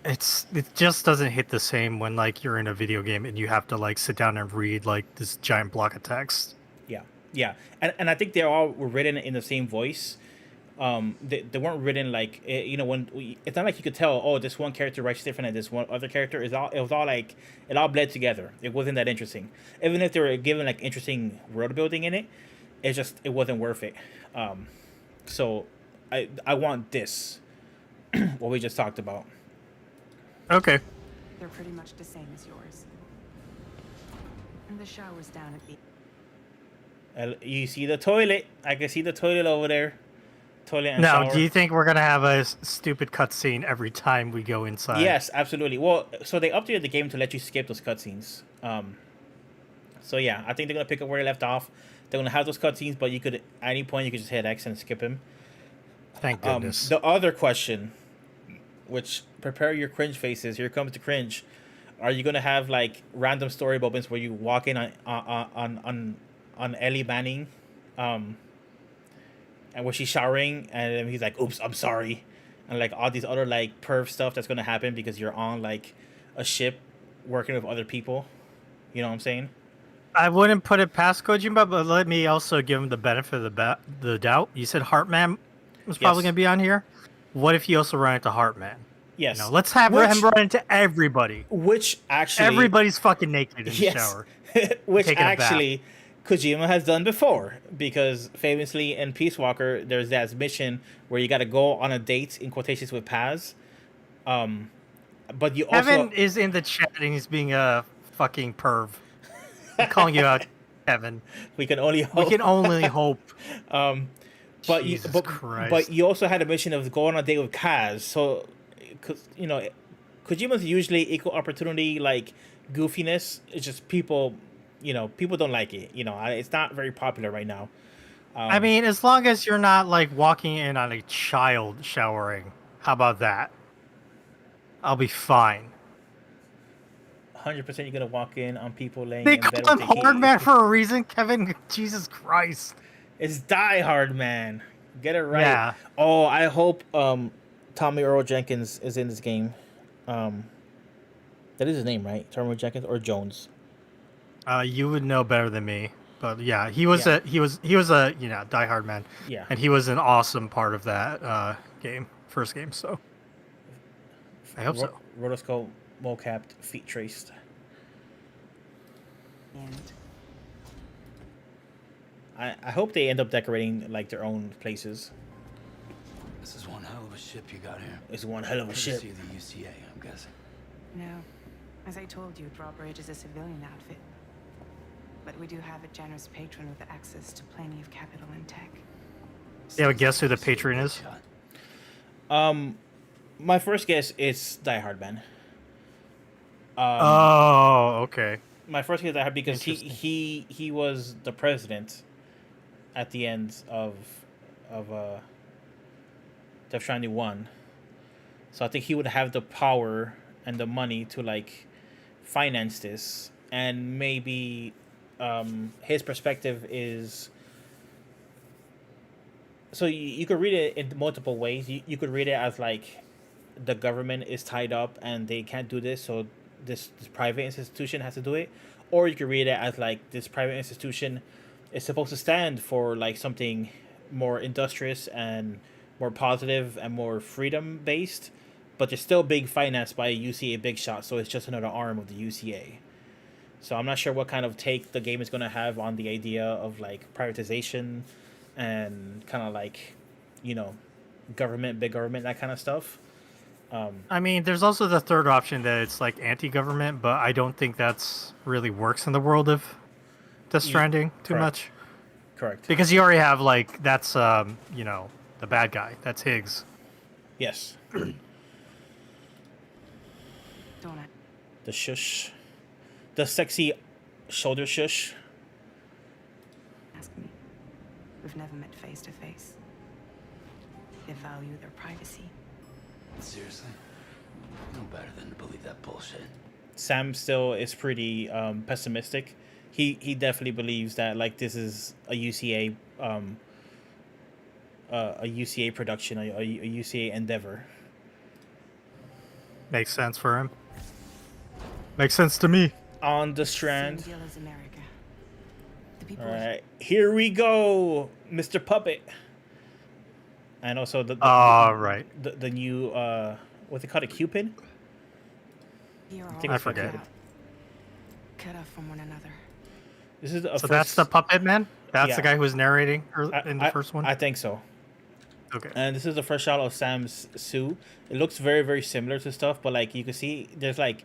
it just doesn't hit the same when like you're in a video game and you have to like sit down and read like this giant block of text. Yeah, yeah, and I think they all were written in the same voice. They weren't written like when it's not like you could tell, oh, this one character writes different than this one other character. It was all like it all bled together. It wasn't that interesting, even if they were given like interesting world building in it. It wasn't worth it. So I want this what we just talked about. Okay. They're pretty much the same as yours. And the shower's down at the... You see the toilet? I can see the toilet over there. Toilet and Now, shower. do you think we're gonna have a stupid cutscene every time we go inside? Yes, absolutely. Well, so they updated the game to let you skip those cutscenes. So yeah, I think they're gonna pick up where they left off. They're gonna have those cutscenes, but you could at any point you could just hit X and skip him. Thank goodness. The other question, which prepare your cringe faces. Here comes the cringe. Are you gonna have like random story moments where you walk in on Ellie Manning, and where she's showering, and then he's like, "Oops, I'm sorry," and like all these other like perv stuff that's gonna happen because you're on like a ship working with other people. You know what I'm saying? I wouldn't put it past Kojima, but let me also give him the benefit of the doubt. You said Heartman was probably Yes. going to be on here. What if you also run into Heartman? Yes. You know, let's have him run into everybody. Which actually, Everybody's fucking naked in the yes, shower. which taking a bath. actually Kojima has done before, because famously in Peace Walker, there's that mission where you got to go on a date in quotations with Paz. But you also Kevin is in the chat and he's being a fucking perv. I'm calling you out, Kevin. we can only hope. We can only hope. But Jesus you, Christ. but you also had a mission of going on a date with Kaz. So, cause Kojima's usually equal opportunity like goofiness. It's just people don't like it. It's not very popular right now. I mean, as long as you're not like walking in on a child showering, how about that? I'll be fine. 100% you're gonna walk in on people laying They in bed call with him their Hard kids. Man for a reason, Kevin. Jesus Christ. It's Die Hard, man. Get it right. Yeah. Oh, I hope Tommy Earl Jenkins is in this game. That is his name, right? Tommy Earl Jenkins or Jones? You would know better than me, but yeah, he was Yeah. a Die Hard man. Yeah. And he was an awesome part of that first game. So I hope so. Rotoscope, mocapped, feet traced. end. I hope they end up decorating like their own places. This is one hell of a ship you got here. It's one hell of a ship. Courtesy of the UCA, I'm guessing. No. As I told you, Drawbridge is a civilian outfit. But we do have a generous patron with access to plenty of capital and tech. You have a guess who the patron is? My first guess is Die Hard Man. Oh, okay. My first guess is Die Hard because Interesting. he was the president at the end of Death Stranding 1. So I think he would have the power and the money to like finance this, and maybe his perspective is, so you could read it in multiple ways. You could read it as like the government is tied up and they can't do this, so this private institution has to do it. Or you could read it as like this private institution is supposed to stand for like something more industrious and more positive and more freedom based, but they're still being financed by a UCA big shot, so it's just another arm of the UCA. So I'm not sure what kind of take the game is going to have on the idea of like privatization and kind of like, government, big government, that kind of stuff. I mean, there's also the third option that it's like anti-government, but I don't think that's really works in the world of Death Stranding too correct. much. Correct. Because you already have like that's the bad guy. That's Higgs. Yes. Don't I? The shush. The sexy shoulder shush. Ask me. We've never met face to face. They value their privacy. Seriously? No better than to believe that bullshit. Sam still is pretty pessimistic. He definitely believes that like this is a UCA production, a UCA endeavor. Makes sense for him. Makes sense to me. On the Same strand. deal as America. The people. All right, here we go, Mr. Puppet. And also Right. the new what's it called, a Cupid? Here are think all it's forget. cut off from one another. This is the So first, that's the puppet man. That's Yeah. the guy who was narrating in the I- first one. I think so. Okay. And this is the first shot of Sam's suit. It looks very, very similar to stuff, but like you can see, there's like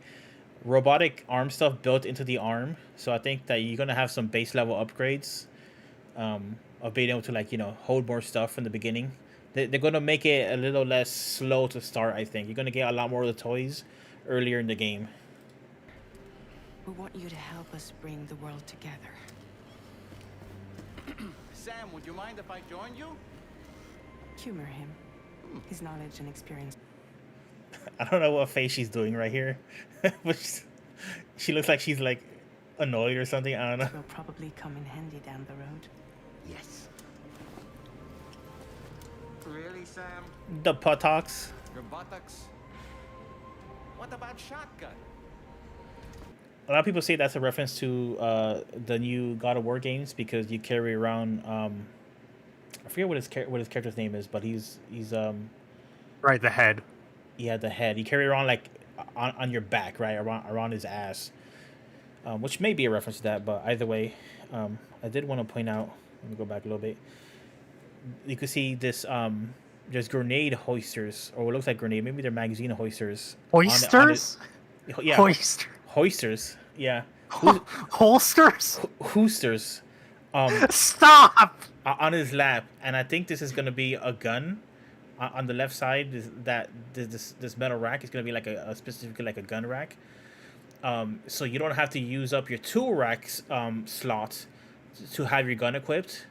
robotic arm stuff built into the arm. So I think that you're gonna have some base level upgrades, of being able to like hold more stuff from the beginning. They're gonna make it a little less slow to start. I think you're gonna get a lot more of the toys earlier in the game. We want you to help us bring the world together. Sam, would you mind if I join you? Humor him. His knowledge and experience. I don't know what face she's doing right here, but she looks like she's like annoyed or something. I don't know. Will probably come in handy down the road. Yes. Really, Sam? The buttocks. Your buttocks? What about shotgun? A lot of people say that's a reference to the new God of War games because you carry around. I forget what his character's name is, but he's Right, the head. yeah, the head. You carry around like on your back, right, around his ass, which may be a reference to that. But either way, I did want to point out. Let me go back a little bit. You can see this. There's grenade hoisters, or what looks like grenade. Maybe they're magazine hoisters. Hoisters? Yeah, Hoister. hoisters. Yeah, Holsters? hoosters. Stop! On his lap, and I think this is gonna be a gun. On the left side, this metal rack is gonna be like a specifically like a gun rack. So you don't have to use up your tool racks slot to have your gun equipped.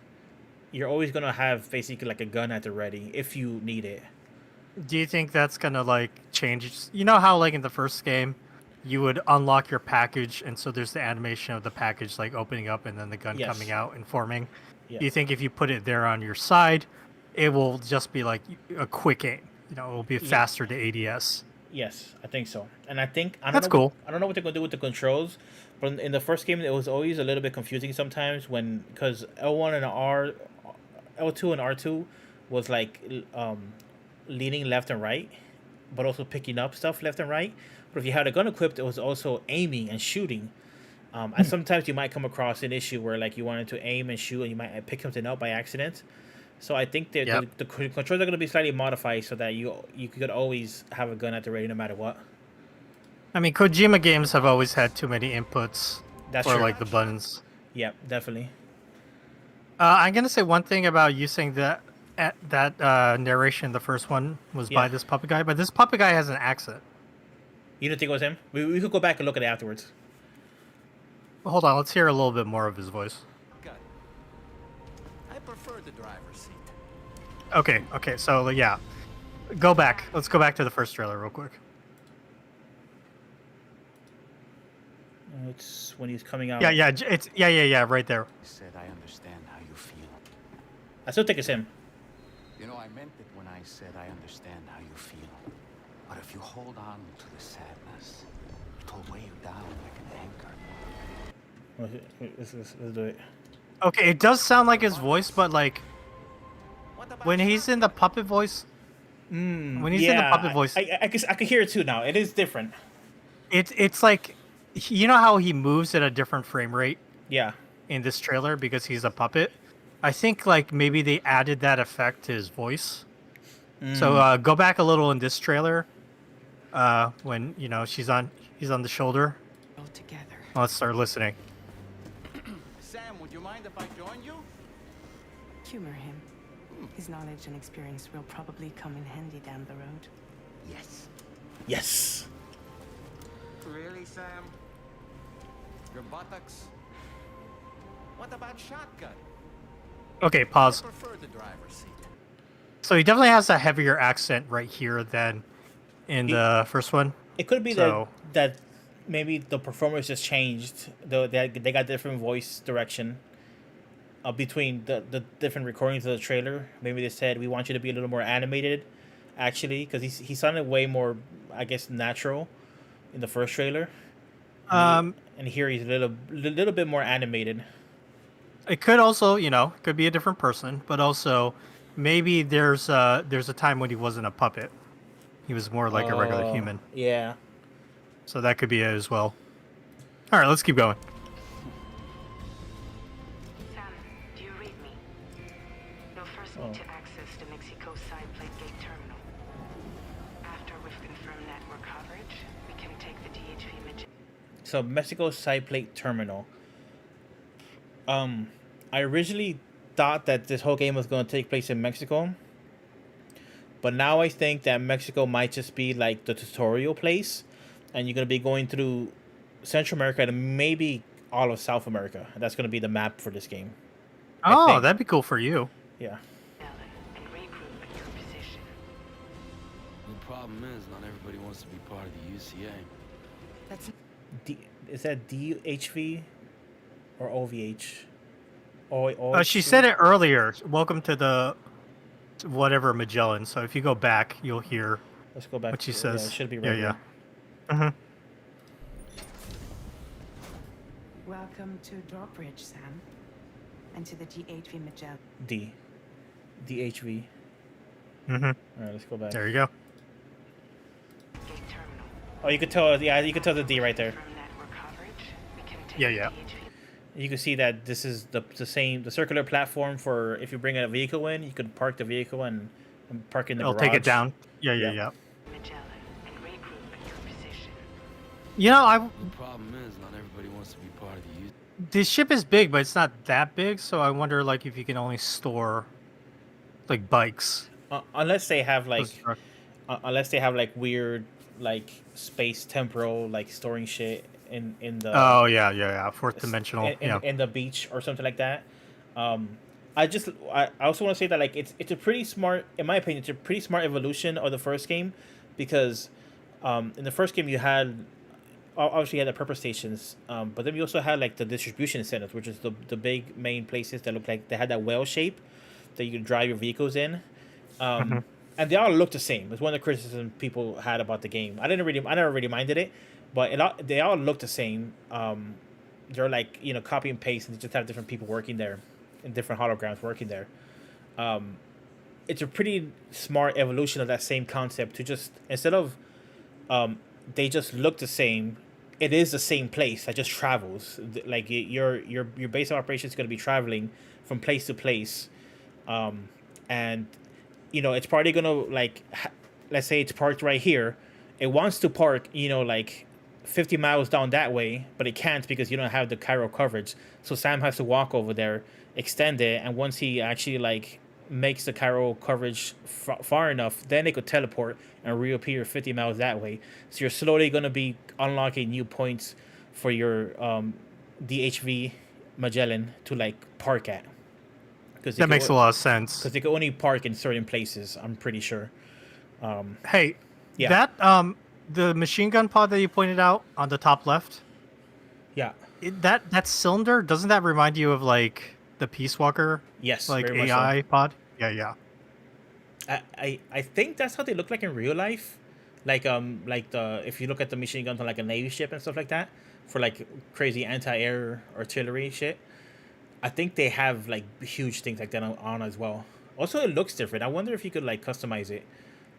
You're always gonna have basically like a gun at the ready if you need it. Do you think that's gonna like change? You know how like in the first game, you would unlock your package, and so there's the animation of the package like opening up and then the gun Yes. coming out and forming. Yeah. Do you think if you put it there on your side, it will just be like a quick aim? You know, it will be faster to ADS. Yes, I think so. And I think I don't That's know, cool. I don't know what they're gonna do with the controls, but in the first game it was always a little bit confusing sometimes because L1 and L2 and R2 was like leaning left and right, but also picking up stuff left and right. But if you had a gun equipped, it was also aiming and shooting. And sometimes you might come across an issue where like you wanted to aim and shoot and you might pick something up by accident. So I think that Yep. the controls are going to be slightly modified so that you could always have a gun at the ready no matter what. I mean, Kojima games have always had too many inputs That's for true. like the buttons. Yep, definitely. I'm gonna say one thing about you saying that narration. The first one was by Yeah. this puppet guy, but this puppet guy has an accent. You don't think it was him? We could go back and look at it afterwards. Hold on, let's hear a little bit more of his voice. Gun. I prefer the driver's seat. Okay, so yeah, go back. Let's go back to the first trailer real quick. It's when he's coming out. Yeah, it's right there. I said I understand how you feel. I still think it's him. You know, I meant it when I said I understand how you feel. But if you hold on to the sadness, it'll weigh you down like an anchor. Let's do it. Okay, it does sound like his voice, but like when he's in the puppet voice, when he's in the puppet voice, I can hear it too now. It is different. it's like, you know how he moves at a different frame rate Yeah. in this trailer because he's a puppet. I think like maybe they added that effect to his voice. So go back a little in this trailer, when he's on the shoulder. All together. Let's start listening. Sam, would you mind if I join you? Humor him. His knowledge and experience will probably come in handy down the road. Yes. Yes. Really, Sam? Your buttocks? What about shotgun? Okay, pause. I prefer the driver's seat. So he definitely has a heavier accent right here than in the first one. It could be So that maybe the performers just changed. Though they got different voice direction between the different recordings of the trailer. Maybe they said we want you to be a little more animated, actually, because he sounded way more, I guess, natural in the first trailer. And here he's a little bit more animated. it could also, could be a different person, but also maybe there's a time when he wasn't a puppet. He was more like a regular human. Yeah. So that could be it as well. All right, let's keep going. Sam, do you read me? You'll first need to access the Mexico side plate gate terminal. After we've confirmed network coverage, we can take the DHV Magellan. So Mexico side plate terminal. I originally thought that this whole game was going to take place in Mexico, but now I think that Mexico might just be like the tutorial place, and you're going to be going through Central America and maybe all of South America. That's going to be the map for this game. Oh, that'd be cool for you. Yeah. And regroup at your position. The problem is, not everybody wants to be part of the UCA. That's Is that DHV or OVH? She said it earlier. Welcome to the whatever Magellan. So if you go back, you'll hear Let's go back what she to, says. Yeah, it should be right yeah. here. welcome to Drawbridge, Sam. And to the DHV Magellan. DHV. Mm-hmm. All right, let's go back. There you go. Gate terminal. Oh, you could tell. Yeah, you could tell the D right there. From network coverage, we can take Yeah, the yeah. DHV. You can see that this is the circular platform for if you bring a vehicle in, you could park the vehicle and park in the I'll garage. take it down. Yeah. Magellan and regroup at your position. The problem is, not everybody wants to be part of the UCA. The ship is big, but it's not that big. So I wonder, like, if you can only store, like, bikes. Unless they have like, Those weird like space temporal like storing shit in the. Oh yeah. Fourth dimensional. In the beach or something like that. I also want to say that like it's a pretty smart, in my opinion, it's a pretty smart evolution of the first game, because in the first game you had obviously you had the purpose stations, but then you also had like the distribution centers, which is the big main places that look like they had that whale shape that you could drive your vehicles in. And they all look the same. It's one of the criticisms people had about the game. I never really minded it, but they all look the same. They're like, copy and paste, and they just have different people working there, and different holograms working there. It's a pretty smart evolution of that same concept to just, instead of they just look the same, it is the same place that just travels. Like your base of operations is going to be traveling from place to place, and it's probably gonna like, let's say it's parked right here. It wants to park, like 50 miles down that way, but it can't because you don't have the Cairo coverage. So Sam has to walk over there, extend it, and once he actually like makes the Cairo coverage far enough, then they could teleport and reappear 50 miles that way. So you're slowly gonna be unlocking new points for your DHV Magellan to like park at. That makes a lot of sense. Because they can only park in certain places, I'm pretty sure. Hey, yeah. that the machine gun pod that you pointed out on the top left. Yeah. That cylinder, doesn't that remind you of like the Peace Walker? Yes. Like very much AI so. pod. Yeah. I think that's how they look like in real life. Like the if you look at the machine guns on like a Navy ship and stuff like that, for like crazy anti-air artillery shit. I think they have like huge things like that on as well. Also, it looks different. I wonder if you could like customize it,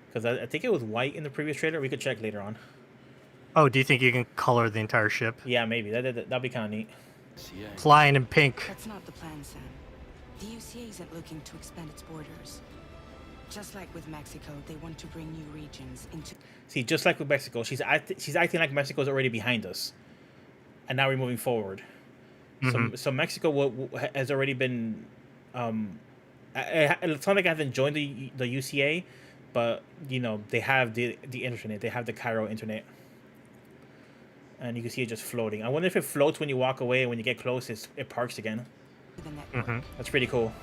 because I think it was white in the previous trailer. We could check later on. Oh, do you think you can color the entire ship? Yeah, maybe that'd be kind of neat. Flying in pink. That's not the plan, Sam. The UCA isn't looking to expand its borders. Just like with Mexico, they want to bring new regions into. See, just like with Mexico, she's acting like Mexico's already behind us, and now we're moving forward. So Mexico has already been. It's not like I haven't joined the UCA, but they have the internet. They have the Cairo internet. and you can see it just floating. I wonder if it floats when you walk away, and when you get close, it parks again. The network. That's pretty cool.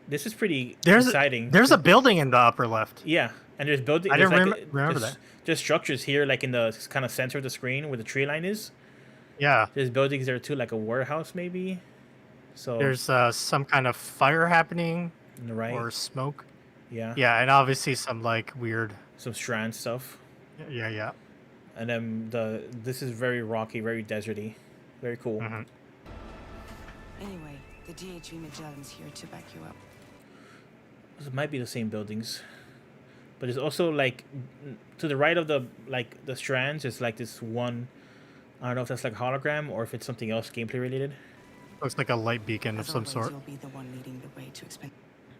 This is pretty There's exciting. a building in the upper left. Yeah, and there's building. I there's didn't like remember there's, that. There's structures here, like in the kind of center of the screen where the tree line is. Yeah. There's buildings there too, like a warehouse maybe. So There's some kind of fire happening on the right. or smoke. Yeah. Yeah, and obviously some like weird. Some strand stuff. Yeah. And then this is very rocky, very deserty, very cool. Anyway, the DHV Magellan's here to back you up. It might be the same buildings, but it's also like to the right of the strands. It's like this one. I don't know if that's like hologram or if it's something else gameplay related. Looks like a light beacon of As some always, sort. You'll be the one leading the way to expand.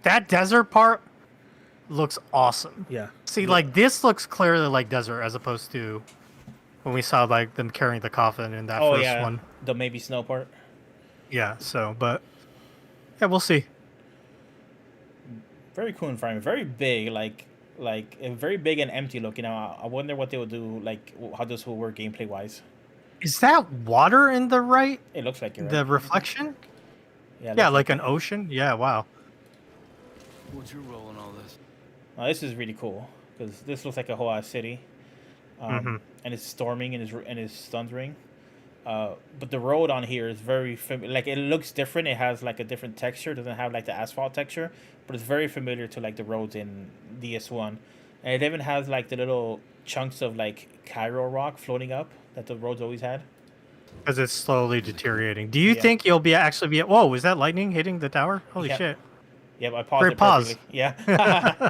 That desert part looks awesome. Yeah. See, like this looks clearly like desert as opposed to when we saw like them carrying the coffin in that first one. The maybe snow part. Yeah. So, but yeah, we'll see. Very cool environment. Very big, like very big and empty looking. I wonder what they will do, like how this will work gameplay wise. Is that water in the right? It looks like you're The right. reflection? Yeah. Yeah, like an ocean. Yeah. Wow. What's your role in all this? This is really cool because this looks like a whole ass city, and it's storming and it's thundering. But the road on here is very like it looks different. It has like a different texture. It doesn't have like the asphalt texture, but it's very familiar to like the roads in DS1, and it even has like the little chunks of like Cairo rock floating up that the roads always had. Because it's slowly deteriorating. Do you think you'll actually be? Whoa! Is that lightning hitting the tower? Holy shit! Yeah, I paused Great it pause. perfectly. Yeah.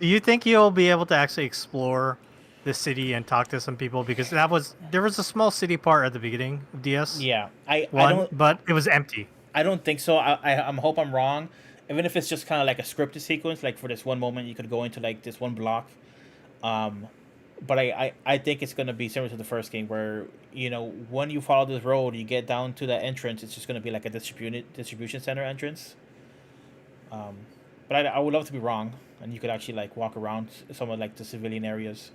Do you think you'll be able to actually explore the city and talk to some people? Because there was a small city part at the beginning of DS. Yeah, I don't. But it was empty. I don't think so. I hope I'm wrong. Even if it's just kind of like a scripted sequence, like for this one moment, you could go into like this one block. But I think it's gonna be similar to the first game, where when you follow this road, you get down to that entrance. It's just gonna be like a distribution center entrance. But I would love to be wrong, and you could actually like walk around some of like the civilian areas,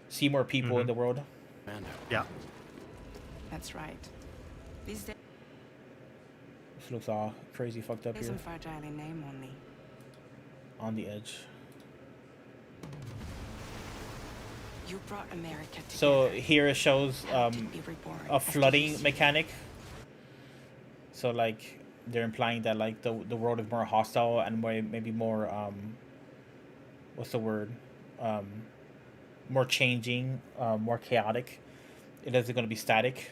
see more people in the world. Yeah. That's right. These days, This looks all crazy fucked up here. isn't fragile in name only. On the edge. You brought America together. So here it shows How to be reborn a after flooding these- mechanic. So like they're implying that like the world is more hostile and maybe more what's the word, more changing, more chaotic. It isn't going to be static.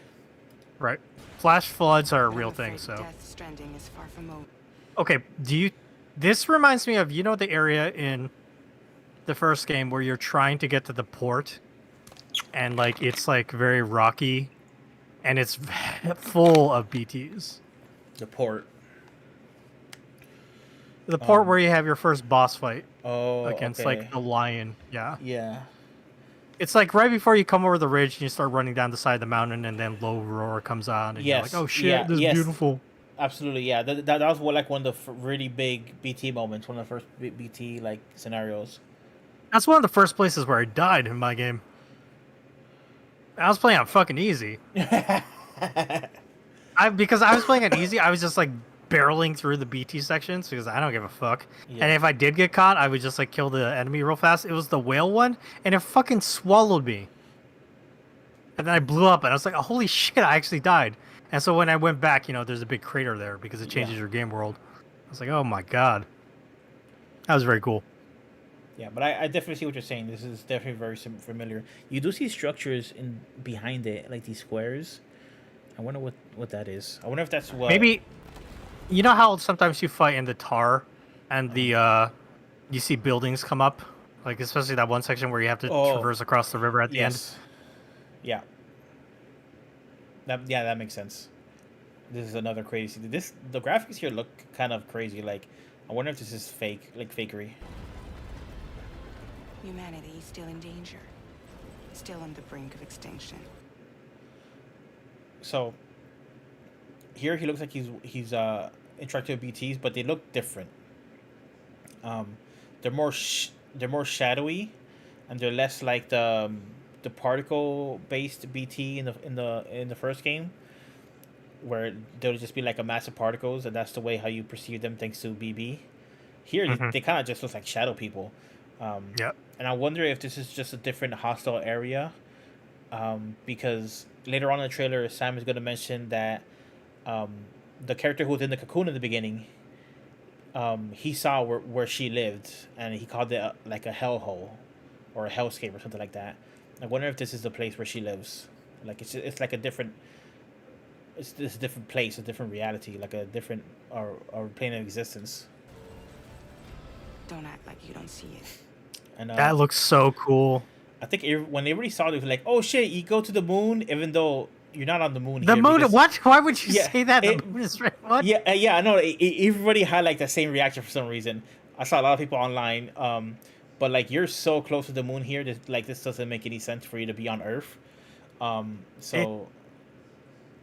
Right. Flash floods are a I'm real afraid thing. So. Death Stranding is far from over. Okay. This reminds me of the area in the first game where you're trying to get to the port, and like it's like very rocky, and it's full of BTs. The port. The port where you have your first boss fight against okay. like the lion. Yeah. Yeah. It's like right before you come over the ridge and you start running down the side of the mountain, and then low roar comes on, and you're like, oh shit, this is beautiful. Absolutely, yeah. That was like one of the really big BT moments, one of the first BT like scenarios. That's one of the first places where I died in my game. I was playing on fucking easy. Because I was playing on easy, I was just like barreling through the BT sections because I don't give a fuck. Yeah. And if I did get caught, I would just like kill the enemy real fast. It was the whale one, and it fucking swallowed me. And then I blew up, and I was like, oh, holy shit, I actually died. And so when I went back, there's a big crater there because it changes your game world. I was like, oh my god. That was very cool. Yeah, but I definitely see what you're saying. This is definitely very familiar. You do see structures behind it, like these squares. I wonder what that is. I wonder if that's what... Maybe, you know how sometimes you fight in the tar, and you see buildings come up, like especially that one section where you have to traverse across the river at the end. Yeah. That makes sense. This is another crazy. The graphics here look kind of crazy. Like, I wonder if this is fake, like fakery. Humanity is still in danger. Still on the brink of extinction. So here he looks like he's interacting with BTs, but they look different. They're more shadowy, and they're less like the the particle based BT in the first game, where there'll just be like a mass of particles, and that's the way how you perceive them thanks to BB. Here, they kind of just look like shadow people. Yep. And I wonder if this is just a different hostile area, because later on in the trailer, Sam is going to mention that the character who was in the cocoon in the beginning, he saw where she lived, and he called it like a hellhole or a hellscape or something like that. I wonder if this is the place where she lives. Like it's like a different. It's this different place, a different reality, like a different or plane of existence. Don't act like you don't see it. And That looks so cool. I think when everybody saw it, it was like, "Oh shit, you go to the moon," even though you're not on the moon. The here moon? because- What? Why would you Yeah, say that? The it- moon is right. What? Yeah, I know. Everybody had like the same reaction for some reason. I saw a lot of people online, but like you're so close to the moon here, that like this doesn't make any sense for you to be on Earth.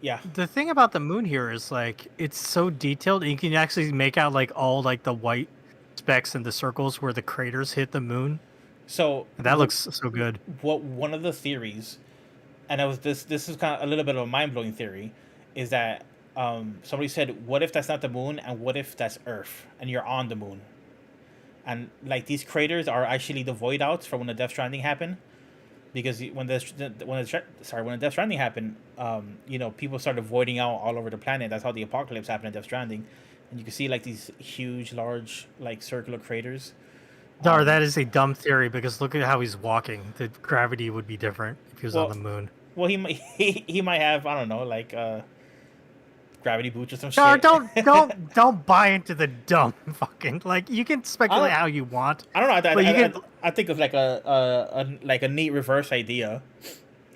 Yeah. The thing about the moon here is like it's so detailed, and you can actually make out like all like the white specks and the circles where the craters hit the moon. So That looks so good. What one of the theories, and it was this is kind of a little bit of a mind blowing theory, is that somebody said, "What if that's not the moon, and what if that's Earth, and you're on the moon?" And like these craters are actually the void outs from when the Death Stranding happened, because when the Death Stranding happened, people started voiding out all over the planet. That's how the apocalypse happened in Death Stranding, and you can see like these huge, large, like circular craters. Dar, that is a dumb theory because look at how he's walking. The gravity would be different if he was on the moon. Well, he might have, I don't know, like gravity boots or some Dar, shit. don't buy into the dumb fucking like. You can speculate how you want. I don't know. But you can- I think of like a neat reverse idea.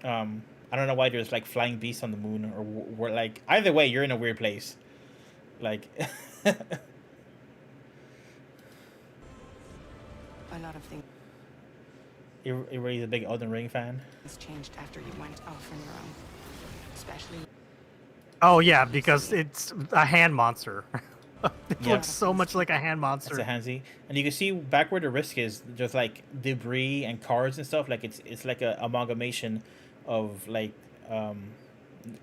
I don't know why there's like flying beasts on the moon, or we're like either way you're in a weird place. Like A lot of things you're really a big Elden Ring fan. changed after you went off on your own. Especially Oh yeah, because it's a hand monster. It Yeah. looks so much like a hand monster. It's a handsy, and you can see back where the risk is, just like debris and cars and stuff. Like it's like a amalgamation of like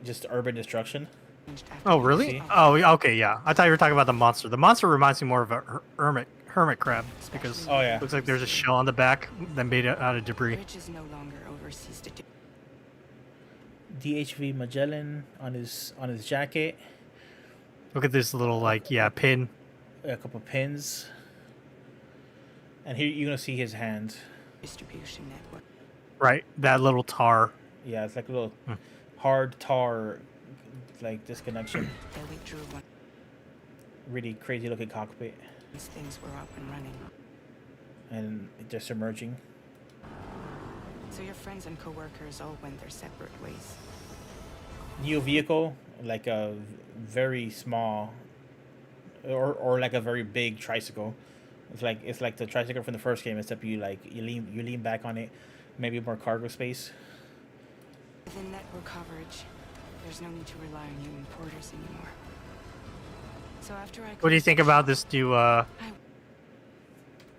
just urban destruction. changed after Oh you really? went off. Oh yeah, okay, yeah. I thought you were talking about the monster. The monster reminds me more of a hermit crab because Oh yeah. it looks like there's a shell on the back that made it out of debris. Bridges no longer overseas to do. DHV Magellan on his jacket. Look at this little pin. A couple pins. And here you're gonna see his hand. Distribution network. Right, that little tar. Yeah, it's like a little hard tar, like disconnection. They withdrew once Really crazy looking cockpit, things were up and running. and just emerging. So your friends and coworkers all went their separate ways. New vehicle, like a very small, or like a very big tricycle. It's like the tricycle from the first game, except you lean back on it, maybe more cargo space. Within network coverage, there's no need to rely on human porters anymore. So after I What do you think about this new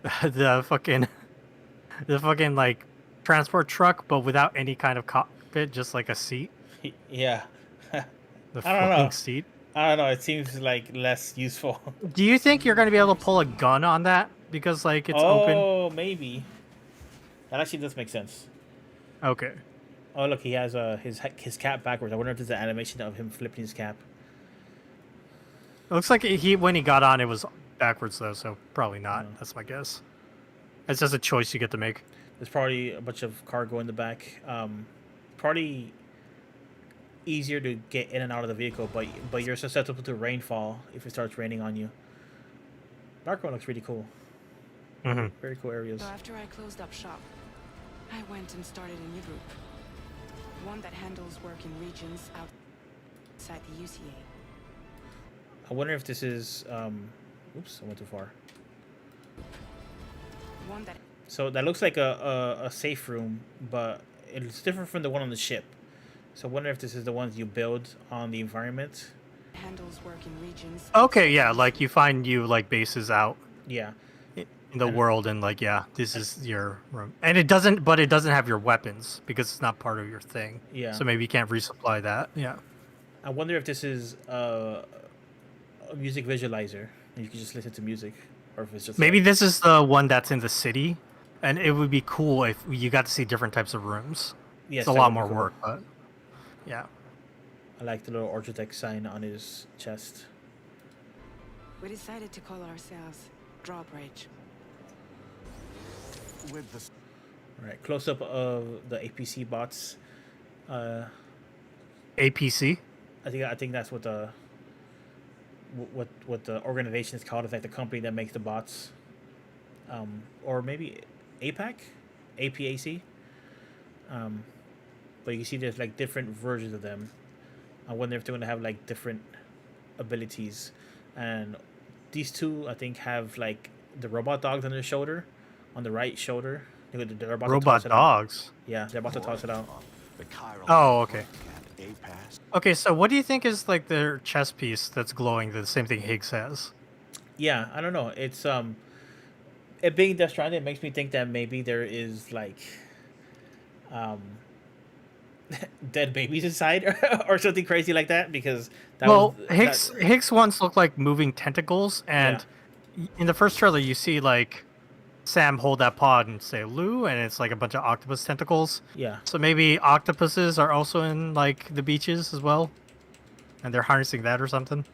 the fucking like transport truck, but without any kind of cockpit, just like a seat? Yeah. The I don't fucking know. seat. I don't know. It seems like less useful. Do you think you're gonna be able to pull a gun on that because like it's open? Oh, maybe. That actually does make sense. Okay. Oh, look, he has his cap backwards. I wonder if there's an animation of him flipping his cap. It looks like when he got on, it was backwards though, so probably not. That's my guess. It's just a choice you get to make. There's probably a bunch of cargo in the back. Probably easier to get in and out of the vehicle, but you're susceptible to rainfall if it starts raining on you. Dark one looks really cool. Mm-hmm. Very cool areas. So after I closed up shop, I went and started a new group. One that handles work in regions outside the UCA. I wonder if this is oops, I went too far. One that So that looks like a safe room, but it's different from the one on the ship. So I wonder if this is the ones you build on the environment. handles work in regions. Okay, yeah, like you find like bases out. Yeah. in the And- world, and like, yeah, this is your room, and it doesn't, but it doesn't have your weapons because it's not part of your thing. Yeah. So maybe you can't resupply that. Yeah. I wonder if this is a music visualizer, and you can just listen to music, or if it's just Maybe like, this is the one that's in the city, and it would be cool if you got to see different types of rooms. yes, It's a that lot would be more cool. work, but yeah. I like the little Orchitect sign on his chest. We decided to call ourselves Drawbridge. With the All right, close up of the APC bots. APC. I think that's what the what the organization is called. It's like the company that makes the bots, or maybe APAC, APAC. But you can see there's like different versions of them. I wonder if they're gonna have like different abilities, and these two I think have like the robot dogs on their shoulder, on the right shoulder. They're about to Robot toss it out. dogs. Yeah, they're about to toss it out. the chiral Oh, okay. and APAS. Okay, so what do you think is like their chess piece that's glowing? The same thing Higgs has. Yeah, I don't know. It's it being Death Stranding, it makes me think that maybe there is like dead babies inside or something crazy like that, because that Well, was Higgs once looked like moving tentacles, and in the first trailer you see like Sam hold that pod and say Lou, and it's like a bunch of octopus tentacles. yeah. So maybe octopuses are also in like the beaches as well, and they're harnessing that or something.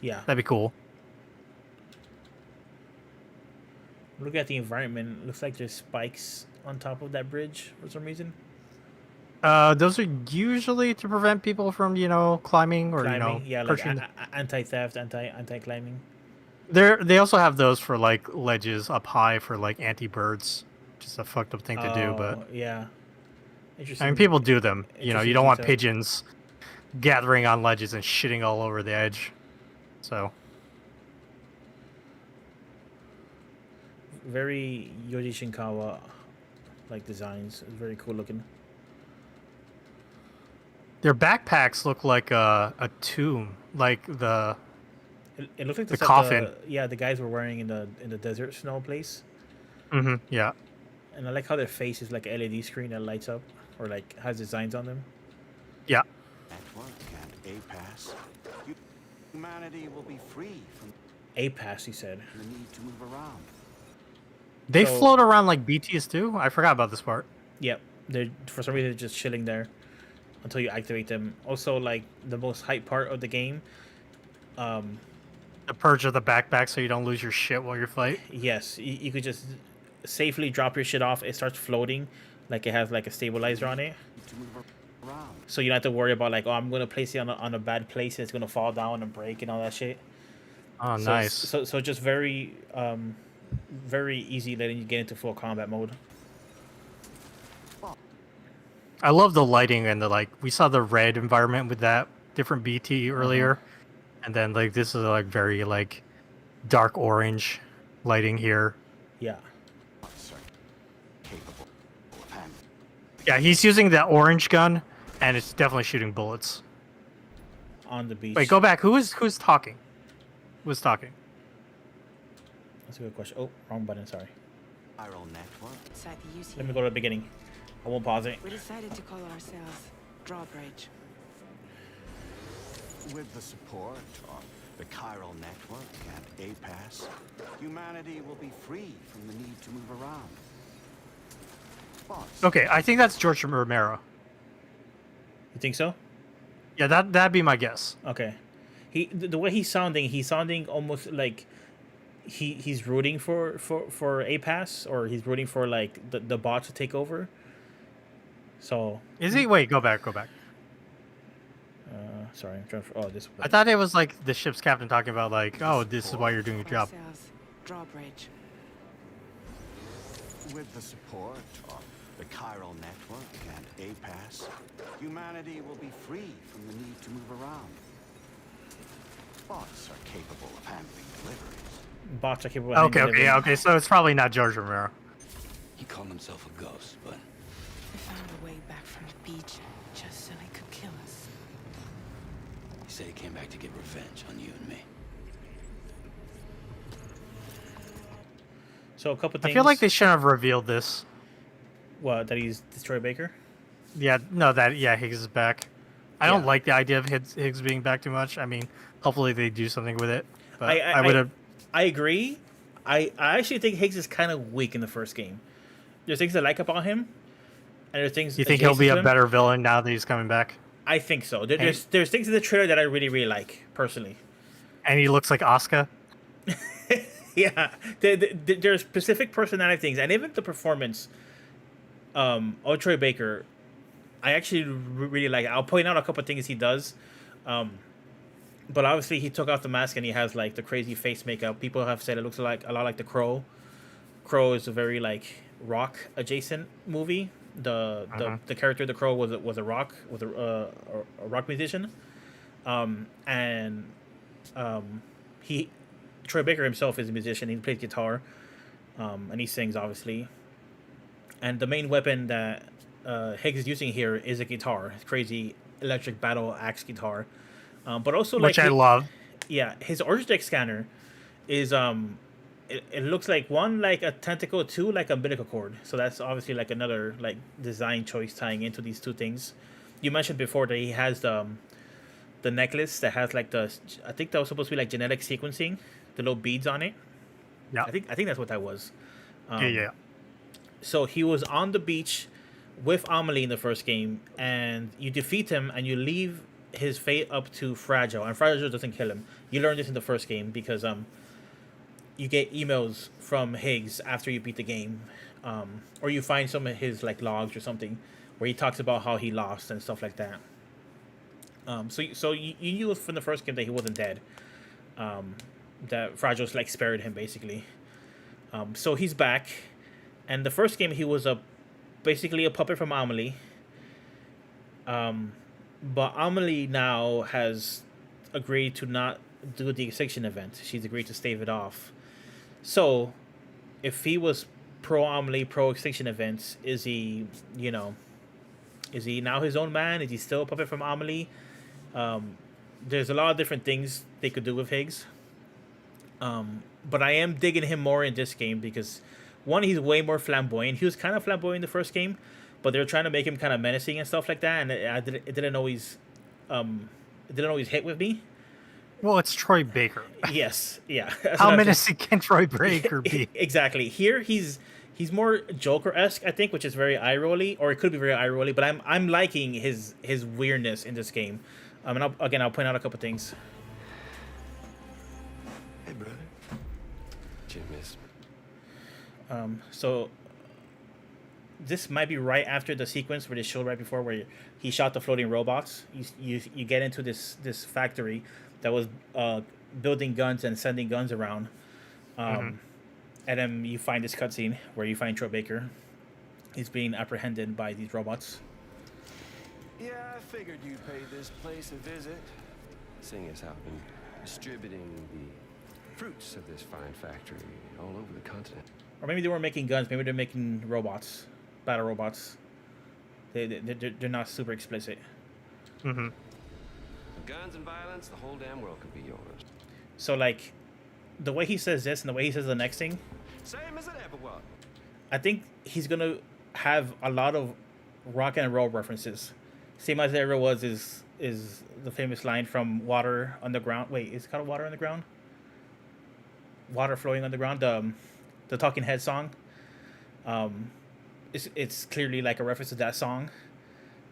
Yeah. That'd be cool. Look at the environment. Looks like there's spikes on top of that bridge for some reason. Those are usually to prevent people from, climbing or Climbing, yeah, like perching. anti-theft, anti-climbing. They also have those for like ledges up high for like anti-birds. Just a fucked up thing to do, but yeah. Interesting. I mean, people do them. You Interesting don't want detail. pigeons gathering on ledges and shitting all over the edge. So Very Yoji Shinkawa like designs. It's very cool looking. their backpacks look like a tomb, like the It looks like The stuff coffin. the guys were wearing in the desert snow place. yeah. And I like how their face is like an LED screen that lights up, or like has designs on them. Yeah. Network and APAS. Humanity will be free from APAS, he said. the need to move around. They So- float around like BTs too. I forgot about this part. Yep. They're for some reason they're just chilling there until you activate them. Also, like the most hype part of the game. The purge of the backpack so you don't lose your shit while you fight. Yes, you could just safely drop your shit off. It starts floating, like it has like a stabilizer on it. To move around. So you don't have to worry about like, oh, I'm gonna place it on a bad place and it's gonna fall down and break and all that shit. Oh, So, nice. So just very very easy letting you get into full combat mode. I love the lighting and we saw the red environment with that different BT earlier, and then like this is like very like dark orange lighting here. Yeah. Sir, capable of handling. Yeah, he's using that orange gun, and it's definitely shooting bullets. On the beach. Wait, go back. Who's talking? Who's talking? That's a good question. Oh, wrong button. Sorry. Chiral network. Inside the UC. Let me go to the beginning. I won't pause it. We decided to call ourselves Drawbridge. With the support of the chiral network and APAS, humanity will be free from the need to move around. Boss. Okay, I think that's George Romero. You think so? Yeah, that'd be my guess. Okay. The way he's sounding almost like he's rooting for APAS, or he's rooting for like the bot to take over. So Is he? Wait, go back. sorry, I'm trying to. Oh, this. I thought it was like the ship's captain talking about like, oh, this is why you're doing your job. Ourselves Drawbridge. With the support of the chiral network and APAS, humanity will be free from the need to move around. Bots are capable of handling deliveries. Bots are capable. of Okay, handling yeah, it. okay. So it's probably not George Romero. He called himself a ghost, but We found a way back from the beach just so he could kill us. he said he came back to get revenge on you and me. So a couple I things. feel like they shouldn't have revealed this. What, that he's Destroy Baker? Yeah, no, Higgs is back. I Yeah. don't like the idea of Higgs being back too much. I mean, hopefully they do something with it. But I would have. I agree. I actually think Higgs is kind of weak in the first game. There's things I like about him, and there's things. You think he'll be adjacent a to him. better villain now that he's coming back? I think so. There's things in the trailer that I really like personally. And he looks like Asuka. Yeah, there's specific personality things, and even the performance. Of Troy Baker, I actually really like it. I'll point out a couple of things he does. But obviously he took off the mask and he has like the crazy face makeup. People have said it looks like a lot like the Crow. Crow is a very like rock adjacent movie. The character of the Crow was a rock a rock musician. He Troy Baker himself is a musician. He plays guitar, and he sings obviously. And the main weapon that Higgs is using here is a guitar, crazy electric battle axe guitar. But also which I love. Yeah, his Origin scanner is it looks like one like a tentacle, two like a umbilical cord. So that's obviously like another like design choice tying into these two things. You mentioned before that he has the necklace that has like I think that was supposed to be like genetic sequencing, the little beads on it. Yeah, I think that's what that was. Yeah. So he was on the beach with Amelie in the first game, and you defeat him, and you leave his fate up to Fragile, and Fragile doesn't kill him. You learned this in the first game because you get emails from Higgs after you beat the game, or you find some of his like logs or something where he talks about how he lost and stuff like that. So you knew from the first game that he wasn't dead. That Fragile's like spared him basically. So he's back. And the first game, he was basically a puppet from Amelie. But Amelie now has agreed to not do the extinction event. She's agreed to stave it off. So, if he was pro Amelie, pro extinction events, is he now his own man? Is he still a puppet from Amelie? There's a lot of different things they could do with Higgs. But I am digging him more in this game because, one, he's way more flamboyant. He was kind of flamboyant in the first game, but they were trying to make him kind of menacing and stuff like that, and it didn't always hit with me. Well, it's Troy Baker. Yes, yeah. How menacing can Troy Baker be? Exactly. Here he's more Joker-esque, I think, which is very eye-rolly, or it could be very eye-rolly. But I'm liking his weirdness in this game. And I'll point out a couple things. Hey, brother. Jim is. So this might be right after the sequence where they showed right before where he shot the floating robots. You get into this factory that was building guns and sending guns around. And then you find this cutscene where you find Troy Baker. He's being apprehended by these robots. Yeah, I figured you'd pay this place a visit, seeing as how I've been distributing the fruits of this fine factory all over the continent. Or maybe they weren't making guns. Maybe they're making robots, battle robots. They're not super explicit. Mm-hmm. Guns and violence, the whole damn world could be yours. So like, the way he says this and the way he says the next thing, Same as it ever was. I think he's gonna have a lot of rock and roll references. Same as it ever was is the famous line from Water Underground. Wait, is it called Water Underground? Water Flowing Underground. The Talking Head song. It's clearly like a reference to that song,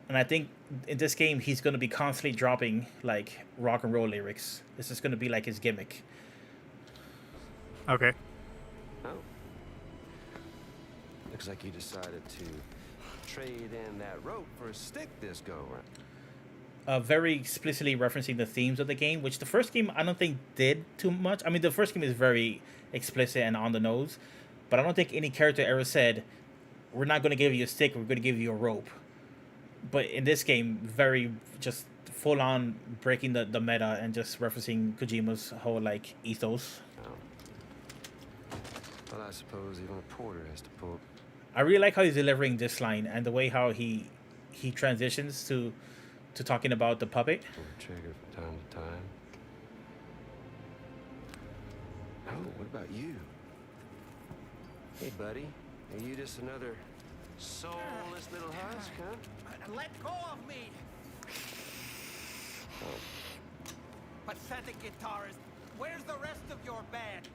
and I think in this game he's gonna be constantly dropping like rock and roll lyrics. This is gonna be like his gimmick. Okay. Oh. Looks like you decided to trade in that rope for a stick this go round. Very explicitly referencing the themes of the game, which the first game I don't think did too much. I mean, the first game is very explicit and on the nose, but I don't think any character ever said, "We're not going to give you a stick, we're going to give you a rope." But in this game, very just full on breaking the meta and just referencing Kojima's whole like ethos. Oh. Well, I suppose even a porter has to pull. I really like how he's delivering this line and the way how he transitions to talking about the puppet. Pull the trigger from time to time. Oh, what about you? Hey, buddy. Are you just another soulless little husk, huh? Let go of me! Pathetic guitarist. Where's the rest of your band?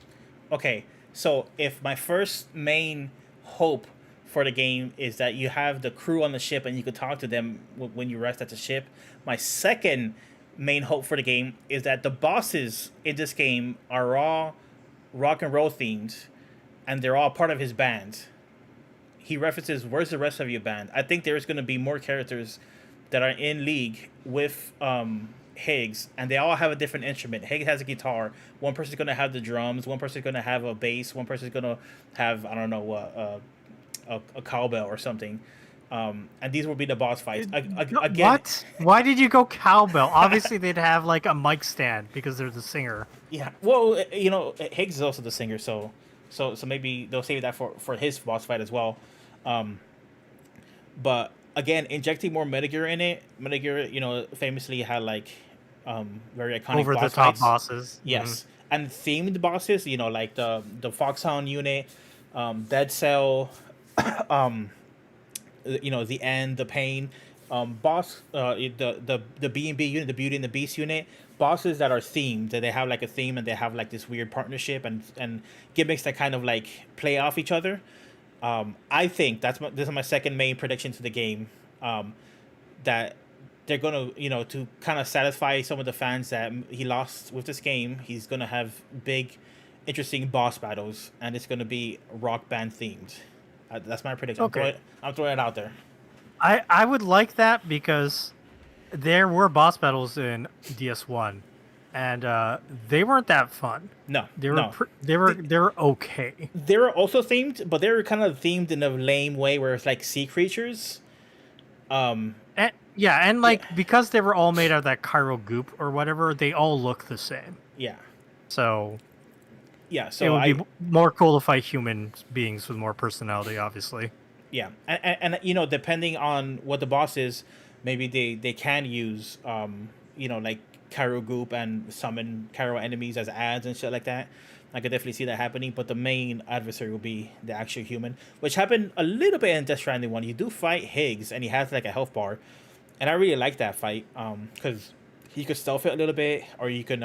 Okay, so if my first main hope for the game is that you have the crew on the ship and you can talk to them when you rest at the ship, my second main hope for the game is that the bosses in this game are all rock and roll themed and they're all part of his band. He references, where's the rest of your band? I think there's going to be more characters that are in league with Higgs, and they all have a different instrument. Higgs has a guitar. One person's going to have the drums. One person's going to have a bass. One person's going to have, I don't know, a cowbell or something. And these will be the boss fights. Again, What? Why did you go cowbell? Obviously, they'd have like a mic stand because they're the singer. Yeah. Well, you know, Higgs is also the singer, so maybe they'll save that for his boss fight as well. But again, injecting more Metagear in it. Metagear, you know, famously had like very iconic Over the boss top fights. bosses. Yes, and themed bosses. You know, like the Foxhound unit, Dead Cell, you know, the End, the Pain, boss, the B&B unit, the Beauty and the Beast unit. Bosses that are themed, that they have like a theme and they have like this weird partnership and gimmicks that kind of like play off each other. I think this is my second main prediction to the game, that they're gonna, you know, to kind of satisfy some of the fans that he lost with this game. He's gonna have big, interesting boss battles, and it's gonna be rock band themed. That's my prediction. Okay. I'm throwing it out there. I would like that because there were boss battles in DS1, and they weren't that fun. No, They were no. they were okay. They were also themed, but they were kind of themed in a lame way where it's like sea creatures. And like because they were all made out of that chiral goop or whatever, they all look the same. Yeah. So Yeah, it so would be more cool to fight human beings with more personality, obviously. yeah, and you know, depending on what the boss is, maybe they can use you know, like Cairo Goop and summon Cairo enemies as ads and shit like that. I could definitely see that happening, but the main adversary will be the actual human, which happened a little bit in Death Stranding 1. You do fight Higgs, and he has like a health bar, and I really like that fight because he could stealth it a little bit, or you could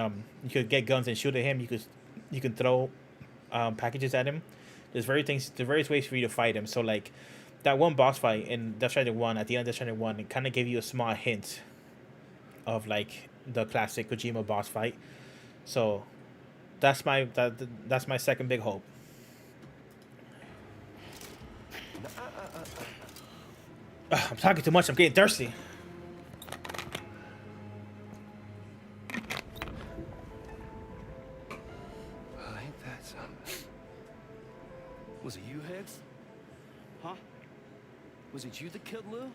get guns and shoot at him. You can throw packages at him. There's various ways for you to fight him. So like that one boss fight in Death Stranding 1, at the end of Death Stranding 1, it kind of gave you a small hint of like the classic Kojima boss fight. So that's my second big hope. Ugh, I'm talking too much. I'm getting thirsty. Well, ain't that something? Was it you, Higgs? Huh? Was it you that killed Lou?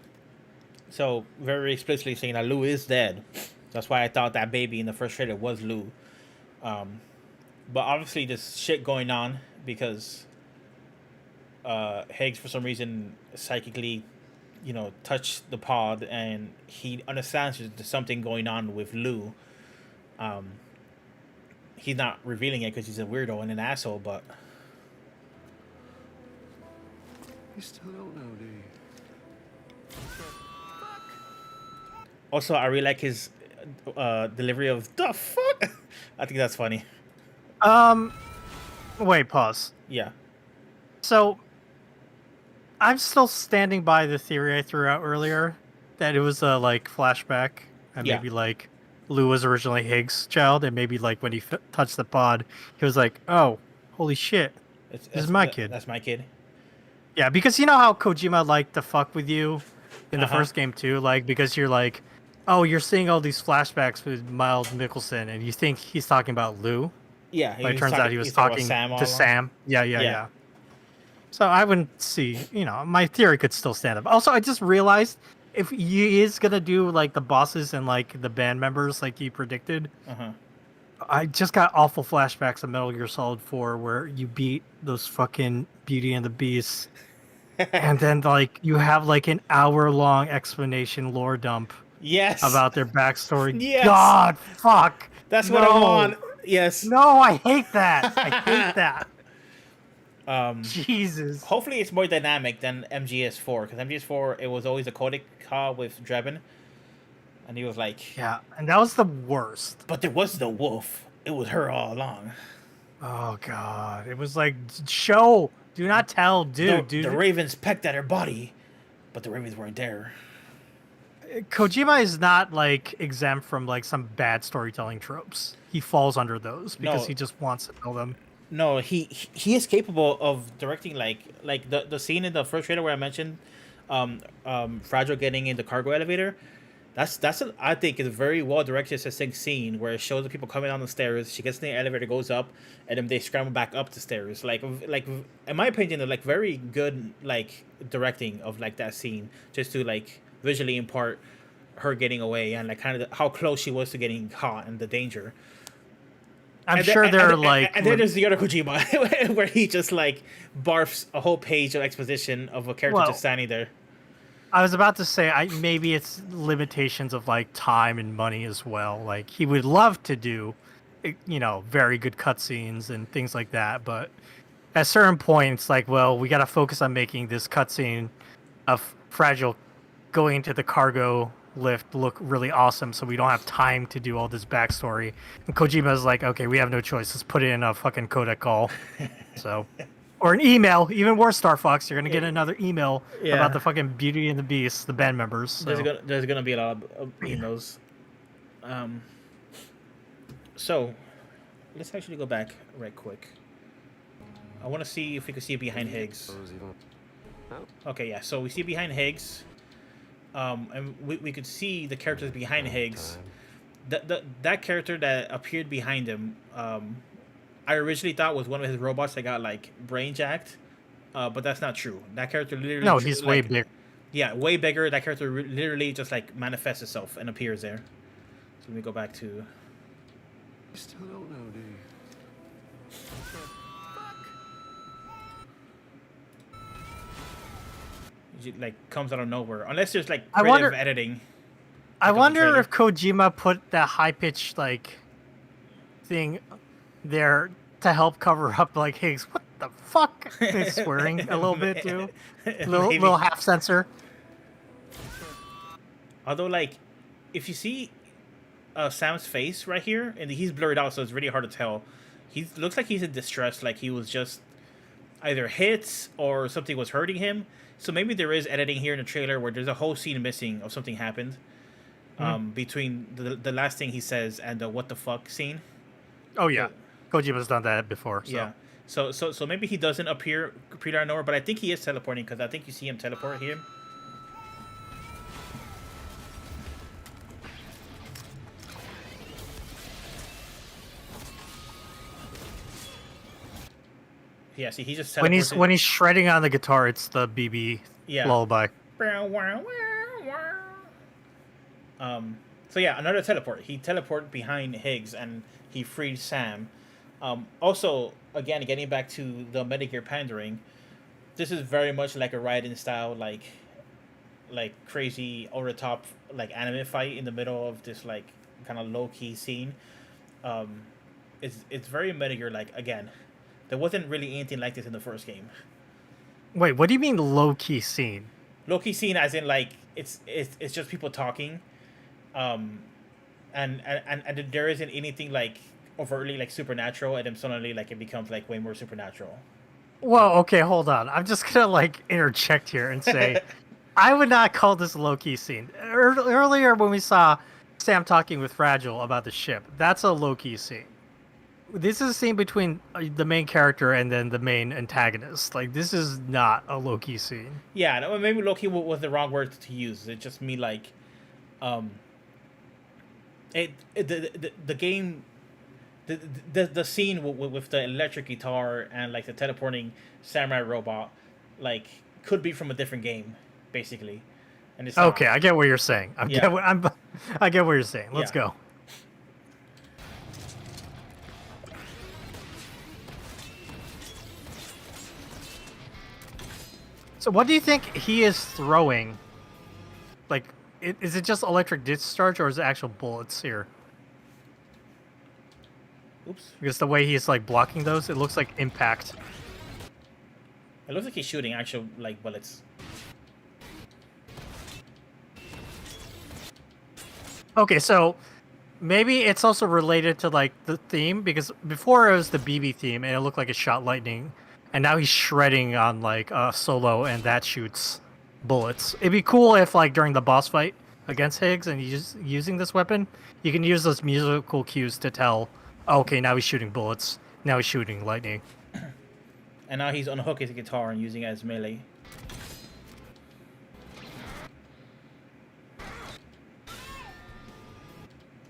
So very explicitly saying that Lou is dead. That's why I thought that baby in the first trailer was Lou. But obviously there's shit going on because Higgs for some reason psychically, you know, touched the pod and he understands there's something going on with Lou. He's not revealing it because he's a weirdo and an asshole, but You still don't know, do you? also I really like his delivery of the fuck. I think that's funny. Wait, pause. Yeah. So, I'm still standing by the theory I threw out earlier that it was a like flashback, and Yeah. maybe like Lou was originally Higgs' child, and maybe like when he touched the pod, he was like, "Oh, holy shit, this is my kid." That's my kid. Yeah, because you know how Kojima liked to fuck with you in the Uh-huh. first game too, like because you're like, "Oh, you're seeing all these flashbacks with Miles Mickelson, and you think he's talking about Lou." Yeah. But it turns out he was talking all to along. Sam. Yeah. Yeah. So I wouldn't see, my theory could still stand up. Also, I just realized if he is gonna do like the bosses and like the band members like he predicted, Uh-huh. I just got awful flashbacks of Metal Gear Solid 4 where you beat those fucking Beauty and the Beast, and then like you have like an hour-long explanation lore dump Yes. about their backstory. Yes. God, fuck. That's what I No. want. Yes. No, I hate that. I hate that. Jesus. Hopefully, it's more dynamic than MGS4 because MGS4 it was always a codec call with Drebin, and he was like, Yeah, and that was the worst. "But there was the wolf. It was her all along." Oh god, it was like show, do not tell, dude. The ravens pecked at her body, but the ravens weren't there. Kojima is not like exempt from like some bad storytelling tropes. He falls under those because No. he just wants to tell them. No, he is capable of directing like the scene in the first trailer where I mentioned Fragile getting in the cargo elevator. I think is a very well directed, succinct scene where it shows the people coming down the stairs. She gets in the elevator, goes up, and then they scramble back up the stairs. Like in my opinion, like very good like directing of like that scene, just to like visually impart her getting away and like kind of how close she was to getting caught and the danger. I'm sure they're like. And then there's the other Kojima where he just like barfs a whole page of exposition of a character just standing there. I was about to say, maybe it's limitations of like time and money as well. Like he would love to do, very good cutscenes and things like that, but at certain points, like, well, we got to focus on making this cutscene of Fragile going into the cargo lift look really awesome, so we don't have time to do all this backstory. And Kojima's like, okay, we have no choice. Let's put it in a fucking codec call. So. Or an email, even worse, Star Fox. You're gonna get another email about the fucking Beauty and the Beast, the band members. So. There's gonna be a lot of emails. So let's actually go back right quick. I want to see if we can see behind Higgs. Okay, yeah. So we see behind Higgs, and we could see the characters behind Higgs. That character that appeared behind him. I originally thought was one of his robots that got like brain jacked, but that's not true. That character literally. No, he's way bigger. Yeah, way bigger. That character literally just like manifests itself and appears there. So let me go back to. You still don't know, do you? It like comes out of nowhere, unless there's like creative editing. I wonder if Kojima put that high pitched like thing there to help cover up like Higgs. What the fuck? He's swearing a little bit too. Little half censor. Although, like, if you see Sam's face right here, and he's blurred out, so it's really hard to tell. He looks like he's in distress, like he was just either hit or something was hurting him. So maybe there is editing here in the trailer where there's a whole scene missing of something happened between the last thing he says and the what the fuck scene. Oh yeah. Kojima's done that before. So. Yeah. So maybe he doesn't appear out of nowhere, but I think he is teleporting because I think you see him teleport here. Yeah, see, he just teleported. When he's shredding on the guitar, it's the BB lullaby. So yeah, another teleport. He teleported behind Higgs and he freed Sam. Also, again, getting back to the Metagear pandering, this is very much like a Raiden style, like crazy over the top like anime fight in the middle of this like kind of low key scene. It's very Metagear like. Again, there wasn't really anything like this in the first game. Wait, what do you mean low key scene? Low key scene, as in like it's just people talking, and there isn't anything like overtly like supernatural, and then suddenly like it becomes like way more supernatural. Well, okay, hold on. I'm just gonna like interject here and say, I would not call this low key scene. Earlier when we saw Sam talking with Fragile about the ship, that's a low key scene. This is a scene between the main character and then the main antagonist. Like, this is not a low key scene. Yeah, no, maybe low key was the wrong word to use. It just mean like, the game. The scene with the electric guitar and like the teleporting samurai robot, like could be from a different game, basically. And it's okay, I get what you're saying. I get what you're saying. Let's go. So what do you think he is throwing? Like, is it just electric discharge or is it actual bullets here? Oops. Because the way he's like blocking those, it looks like impact. It looks like he's shooting actual like bullets. Okay, so maybe it's also related to like the theme because before it was the BB theme and it looked like it shot lightning, and now he's shredding on like solo and that shoots bullets. It'd be cool if like during the boss fight against Higgs and he's using this weapon, you can use those musical cues to tell, oh, okay, now he's shooting bullets, now he's shooting lightning. And now he's unhooking his guitar and using it as melee.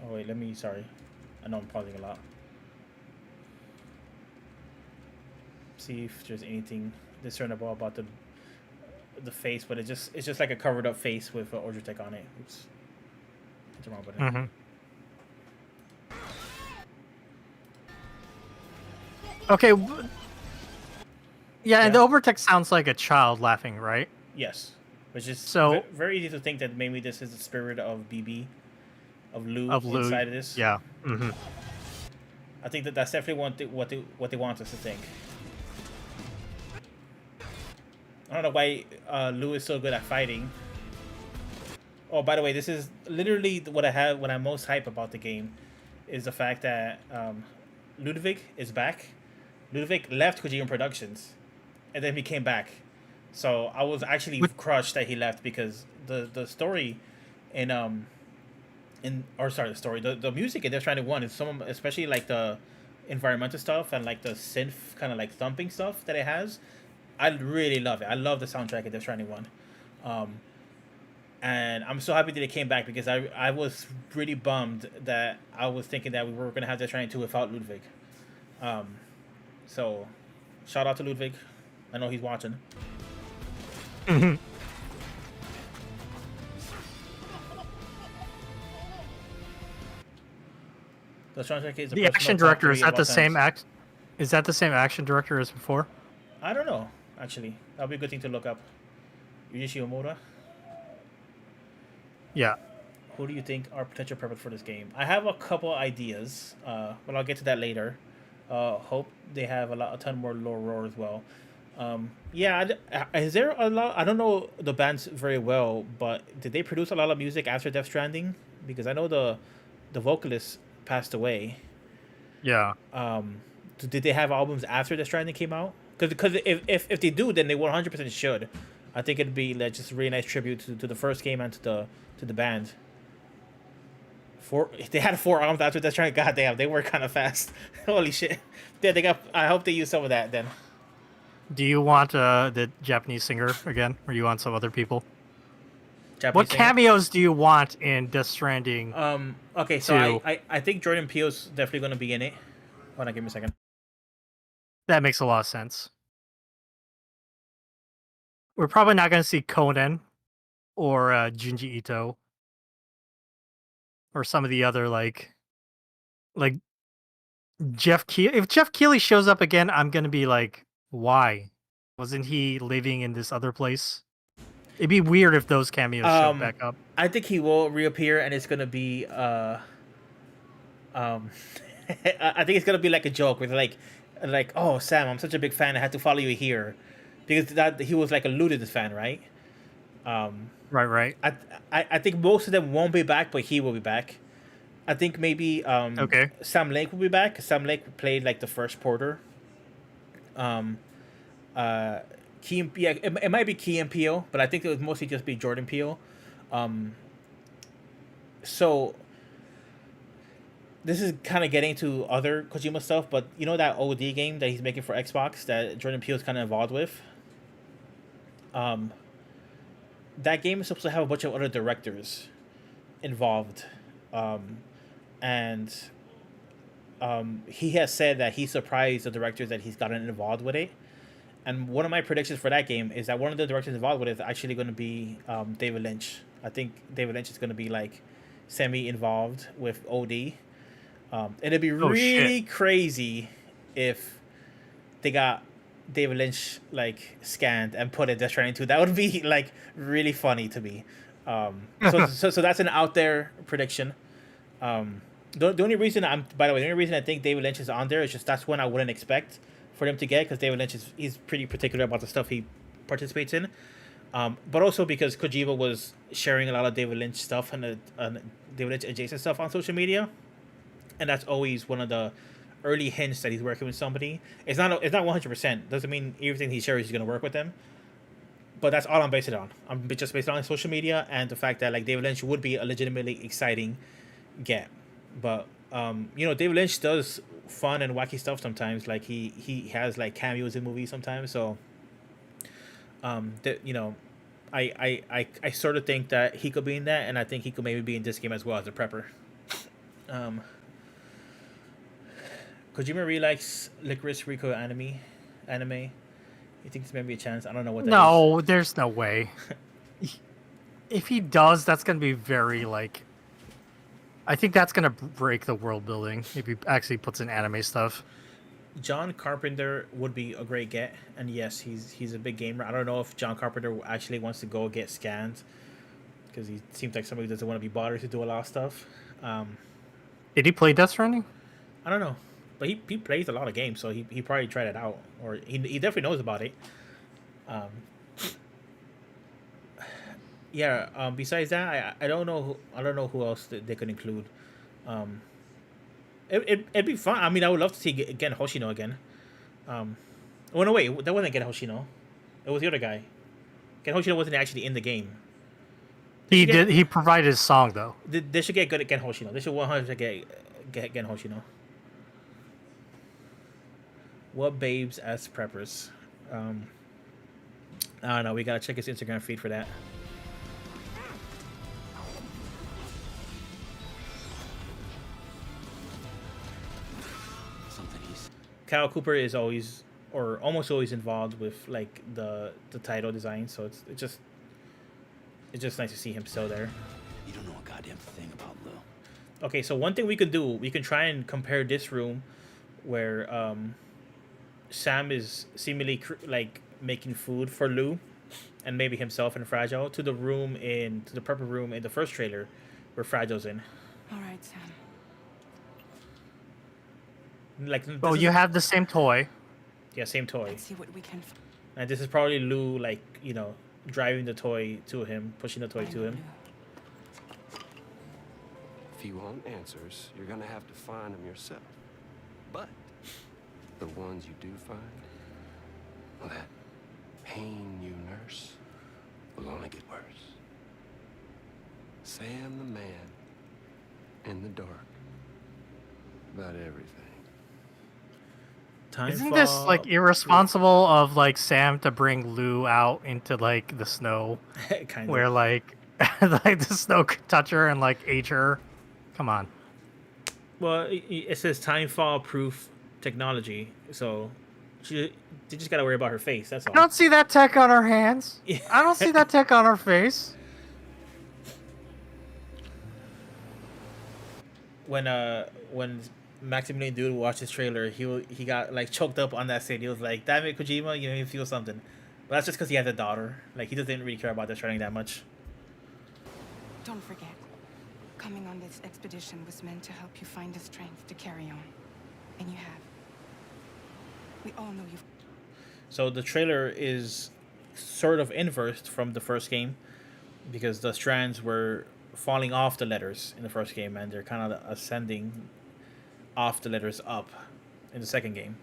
Oh wait, let me. Sorry, I know I'm pausing a lot. See if there's anything discernible about the face, but it's just like a covered up face with Ordratech on it. Oops, hit the wrong button. Mm-hmm. Okay. Yeah, and the Overtech sounds like a child laughing, right? Yes, which is so very easy to think that maybe this is the spirit of BB, of Lou inside of this. Yeah. Mm-hmm. I think that's definitely what they want us to think. I don't know why Lou is so good at fighting. Oh, by the way, this is literally what I'm most hype about the game, is the fact that Ludwig is back. Ludwig left Kojima Productions, and then he came back. So I was actually crushed that he left because the story the music in Death Stranding 1 is some, especially like the environmental stuff and like the synth kind of like thumping stuff that it has. I really love it. I love the soundtrack in Death Stranding 1. And I'm so happy that it came back because I was really bummed that I was thinking that we were going to have Death Stranding 2 without Ludwig. So, shout out to Ludwig. I know he's watching. Mm-hmm. The action director, is that the same Is that the same action director as before? I don't know, actually. That'll be a good thing to look up. Yuji Shimomura? Yeah. Who do you think are potential purpose for this game? I have a couple ideas, but I'll get to that later. Hope they have a ton more lore as well. Is there a lot? I don't know the bands very well, but did they produce a lot of music after Death Stranding? Because I know the vocalist passed away. Yeah. Did they have albums after Death Stranding came out? Because if they do, then they 100% should. I think it'd be like just a really nice tribute to the first game and to the band. They had 4 albums after Death Stranding. God damn, they were kind of fast. Holy shit. Yeah, they got. I hope they use some of that then. Do you want the Japanese singer again, or you want some other people? Japanese singer? Cameos do you want in Death Stranding? Okay, so I think Jordan Peele's definitely going to be in it. Hold on, give me a second. That makes a lot of sense. We're probably not going to see Conan or Junji Ito or some of the other like Jeff Keighley. If Jeff Keighley shows up again, I'm going to be like, why? Wasn't he living in this other place? It'd be weird if those cameos show back up. I think he will reappear, and it's gonna be I think it's gonna be like a joke with like, oh Sam, I'm such a big fan, I had to follow you here, because that he was like a Ludwig fan, right? Right. I think most of them won't be back, but he will be back. I think maybe okay. Sam Lake will be back. Sam Lake played like the first Porter. It might be Key and Peele, but I think it would mostly just be Jordan Peele. So this is kind of getting to other Kojima stuff, but you know that OD game that he's making for Xbox that Jordan Peele is kind of involved with? That game is supposed to have a bunch of other directors involved. And he has said that he's surprised the directors that he's gotten involved with it. And one of my predictions for that game is that one of the directors involved with it is actually going to be David Lynch. I think David Lynch is going to be like semi-involved with OD. And it'd be really crazy if they got David Lynch like scanned and put in Death Stranding 2. That would be like really funny to me. So that's an out there prediction. The only reason the only reason I think David Lynch is on there is just that's one I wouldn't expect for them to get, because David Lynch he's pretty particular about the stuff he participates in. But also because Kojima was sharing a lot of David Lynch stuff and David Lynch adjacent stuff on social media, and that's always one of the early hints that he's working with somebody. It's not 100%. Doesn't mean everything he shares is going to work with them. But that's all I'm basing it on. I'm just based on social media and the fact that like David Lynch would be a legitimately exciting get. But David Lynch does fun and wacky stuff sometimes. Like he has like cameos in movies sometimes. So I sort of think that he could be in that, and I think he could maybe be in this game as well as a prepper. Kojima really likes Licorice Rico anime. You think there's maybe a chance? I don't know what that is. No, there's no way. If he does, that's gonna be very like. I think that's gonna break the world building if he actually puts in anime stuff. John Carpenter would be a great get, and yes, he's a big gamer. I don't know if John Carpenter actually wants to go get scanned, because he seems like somebody who doesn't want to be bothered to do a lot of stuff. Did he play Death Stranding? I don't know, but he plays a lot of games, so he probably tried it out, or he definitely knows about it. Besides that, I don't know who else they could include. It'd be fun. I mean, I would love to see Gen Hoshino again. Oh no, wait, that wasn't Gen Hoshino. It was the other guy. Gen Hoshino wasn't actually in the game. He did. He provided his song though. They should get good at Gen Hoshino. They should 100% get Gen Hoshino. What babes as preppers? I don't know. We gotta check his Instagram feed for that. Kyle Cooper is always, or almost always, involved with like the title design, so it's just nice to see him still there. You don't know a goddamn thing about Lou. Okay, so one thing we could do, we can try and compare this room, where Sam is seemingly like making food for Lou, and maybe himself and Fragile, to the prepper room in the first trailer, where Fragile's in. All right, Sam. Like, Oh, you have the same toy. Yeah, same toy. Let's see what we can. And this is probably Lou, like, driving the toy to him, pushing the toy to him. If you want answers, you're gonna have to find them yourself. But the ones you do find, well, that pain you nurse will only get worse. Sam the man in the dark about everything. Isn't this like irresponsible of like Sam to bring Lou out into like the snow, kind where of like like the snow could touch her and like age her? Come on. Well, it says timefall proof technology, so they just gotta worry about her face. That's all. I don't see that tech on her hands. Yeah. I don't see that tech on her face. When Maximilian Dude watched this trailer, he got like choked up on that scene. He was like, "Damn it, Kojima, you made me feel something." But that's just because he has a daughter. Like, he doesn't really care about this training that much. Don't forget, coming on this expedition was meant to help you find the strength to carry on. And you have. We all know you've... So the trailer is sort of inversed from the first game, because the strands were falling off the letters in the first game, and they're kind of ascending off the letters up in the second game.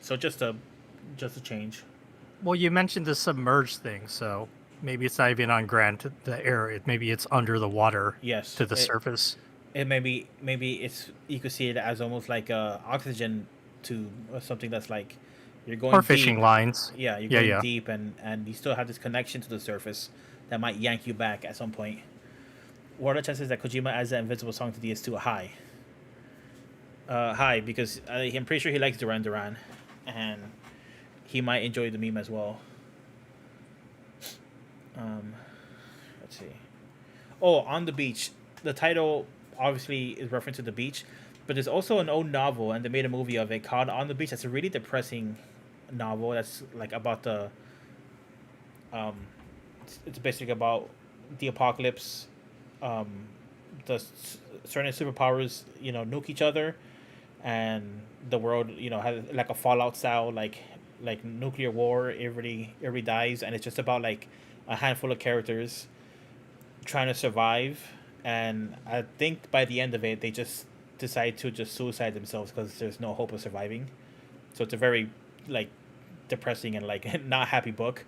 So just a change. Well, you mentioned the submerged thing, so maybe it's not even on ground, the air. Maybe it's under the water. Yes. To the surface. It maybe it's, you could see it as almost like a oxygen tube, or something that's like you're going or deep. fishing lines. Yeah, you're going deep, and you still have this connection to the surface that might yank you back at some point. What are the chances that Kojima adds that invincible song to DS2? High. High, because I'm pretty sure he likes Duran Duran, and he might enjoy the meme as well. Let's see. Oh, On the Beach. The title obviously is reference to the beach, but there's also an old novel, and they made a movie of it called On the Beach. That's a really depressing novel. That's like about the it's basically about the apocalypse. The certain superpowers nuke each other, and the world, has like a Fallout style, like nuclear war. Everybody dies, and it's just about like a handful of characters trying to survive. And I think by the end of it, they just decide to just suicide themselves because there's no hope of surviving. So it's a very like depressing and like not happy book.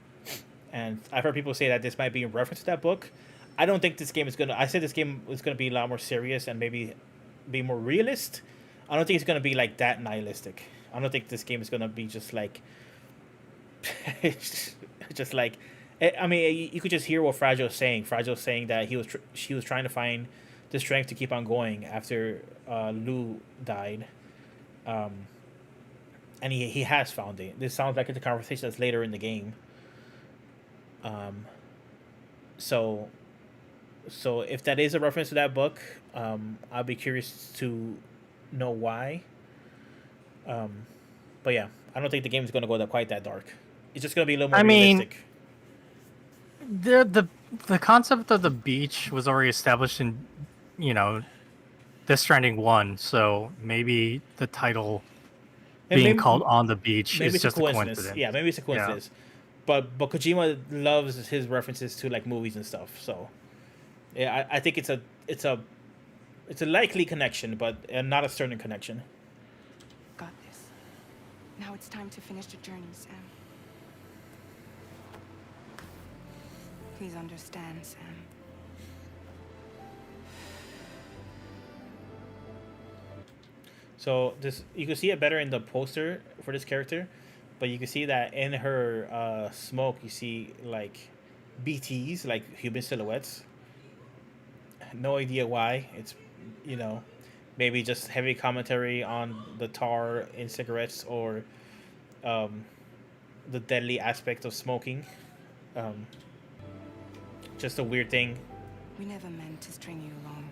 And I've heard people say that this might be in reference to that book. I don't think this game is gonna. I said this game is gonna be a lot more serious and maybe be more realist. I don't think it's gonna be like that nihilistic. I don't think this game is gonna be just like, just like. I mean, you could just hear what Fragile's saying. Fragile's saying that she was trying to find the strength to keep on going after Lou died, and he has found it. This sounds like it's a conversation that's later in the game. So if that is a reference to that book, I'll be curious to know why. But yeah, I don't think the game is going to go quite that dark. It's just going to be a little more realistic. The concept of the beach was already established in, Death Stranding 1, so maybe the title being called On the Beach is just a coincidence. Yeah, maybe it's a coincidence. Yeah. But Kojima loves his references to like movies and stuff, so yeah, I think it's a likely connection, but not a certain connection. Got this. Now it's time to finish the journey, Sam. Please understand, Sam. So you can see it better in the poster for this character, but you can see that in her smoke, you see like BTs, like human silhouettes. No idea why. It's maybe just heavy commentary on the tar in cigarettes or the deadly aspect of smoking. Just a weird thing. We never meant to string you along.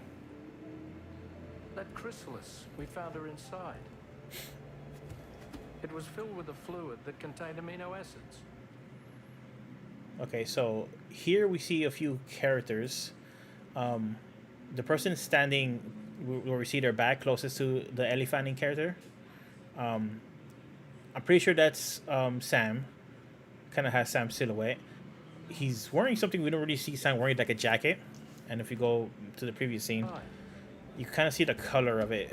That chrysalis, we found her inside. It was filled with a fluid that contained amino acids. Okay, so here we see a few characters. The person standing where we see their back closest to the elephant character. I'm pretty sure that's Sam. Kind of has Sam's silhouette. He's wearing something we don't really see Sam wearing, like a jacket. And if you go to the previous scene, you kind of see the color of it.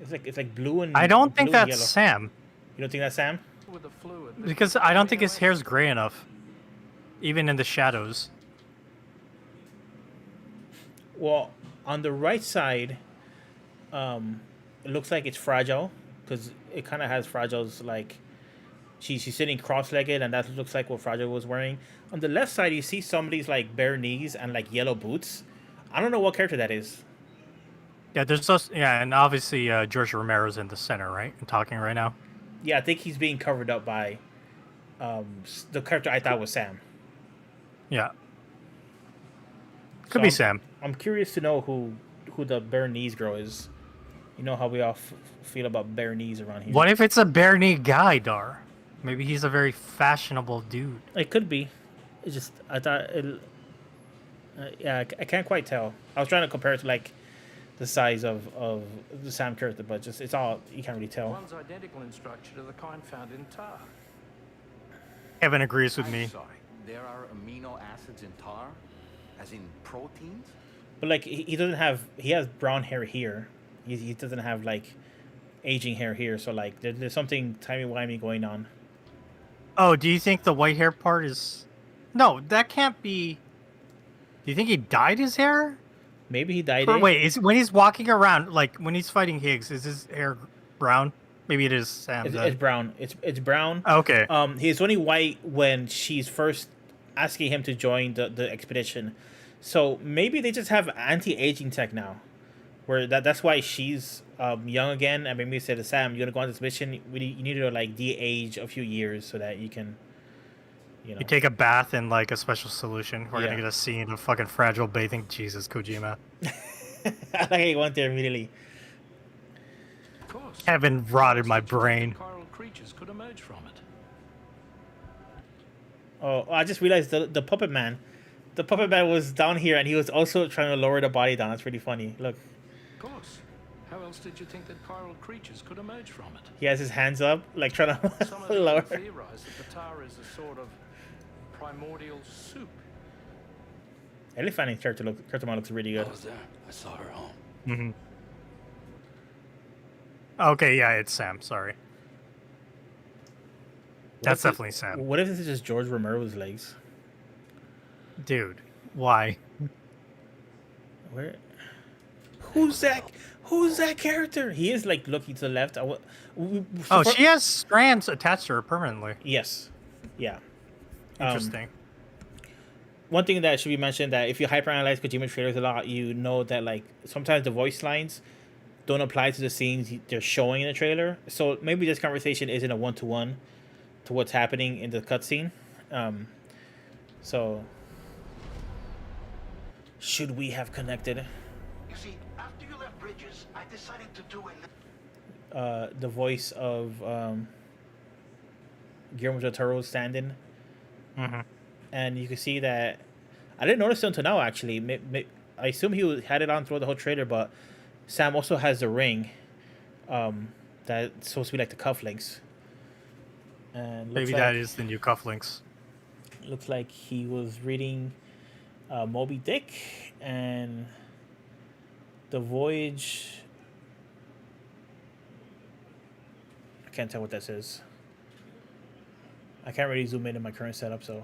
It's like blue and I don't think that's yellow. Sam. You don't think that's Sam? Because I don't think his hair's gray enough, even in the shadows. Well, on the right side, it looks like it's Fragile, because it kind of has Fragile's like. She's sitting cross-legged, and that looks like what Fragile was wearing. On the left side, you see somebody's like bare knees and like yellow boots. I don't know what character that is. Yeah, and obviously George Romero's in the center, right? I'm talking right now. Yeah, I think he's being covered up by the character I thought was Sam. Yeah. Could be Sam. I'm curious to know who the bare knees girl is. You know how we all feel about bare knees around here. What if it's a bare knee guy, Dar? Maybe he's a very fashionable dude. It could be. It's just I thought it. Yeah, I can't quite tell. I was trying to compare it to like the size of the Sam character, but just it's all you can't really tell. One's identical in structure to the kind found in tar. Kevin agrees with me. I'm sorry. There are amino acids in tar, as in proteins. But like he doesn't have. He has brown hair here. He doesn't have like aging hair here. So like there's something timey-wimey going on. Oh, do you think the white hair part is? No, that can't be. Do you think he dyed his hair? Maybe he dyed it. Wait, when he's walking around, like when he's fighting Higgs, is his hair brown? Maybe it is Sam's. It's brown. It's brown. Okay. He's only white when she's first asking him to join the expedition. So maybe they just have anti-aging tech now, where that's why she's young again. And maybe they said to Sam, "You're gonna go on this mission. You need to like de-age a few years so that you can." You take a bath in like a special solution. We're gonna get a scene of fucking Fragile bathing. Jesus, Kojima. I like he went there immediately. Kevin rotted my brain. Coral creatures could emerge from it. Oh, I just realized the puppet man. The puppet man was down here, and he was also trying to lower the body down. That's pretty funny. Look. Of course. How else did you think that chiral creatures could emerge from it? He has his hands up, like trying to Some have lower. even theorized that the tower is a sort of primordial soup. Ellie Fanning's character model looks really good. I was there. I saw her home. Mm-hmm. Okay, yeah, it's Sam. Sorry. That's definitely Sam. What if this is just George Romero's legs? Dude, why? Where? Who's that? Who's that character? He is like looking to the left. Oh, she has strands attached to her permanently. Yes. Yeah. Interesting. One thing that should be mentioned, that if you hyperanalyze Kojima trailers a lot, you know that like sometimes the voice lines don't apply to the scenes they're showing in the trailer. So maybe this conversation isn't a one-to-one to what's happening in the cutscene. So should we have connected? You see, after you left Bridges, I decided to do the voice of Guillermo del Toro's stand-in. Mm-hmm. And you can see that I didn't notice it until now. Actually, I assume he had it on throughout the whole trailer, but Sam also has the ring, that's supposed to be like the cufflinks. And maybe that is the new cufflinks. Looks like he was reading Moby Dick and the Voyage. I can't tell what that says. I can't really zoom in my current setup, so.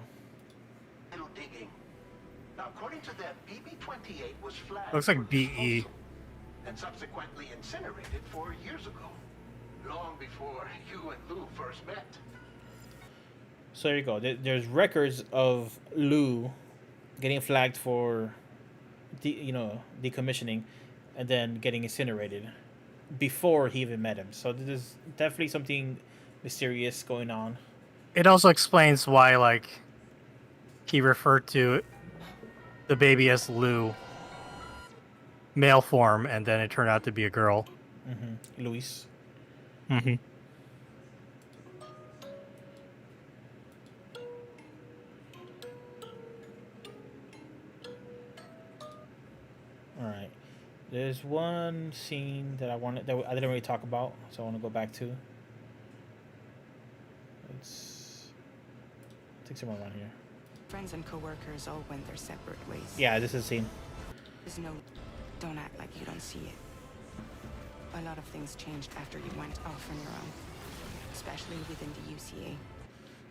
little digging. Now, according to them, BB-28 was flagged. Looks like BE. And subsequently incinerated 4 years ago, long before you and Lou first met. So there you go. There's records of Lou getting flagged for, decommissioning, and then getting incinerated before he even met him. So there's definitely something mysterious going on. It also explains why, like, he referred to the baby as Lou, male form, and then it turned out to be a girl. Mm-hmm. Luis. Mm-hmm. All right. There's one scene that I didn't really talk about, so I want to go back to. Let's take some more around here. Friends and coworkers all went their separate ways. Yeah, this is a scene. There's no... Don't act like you don't see it. A lot of things changed after you went off on your own. Especially within the UCA.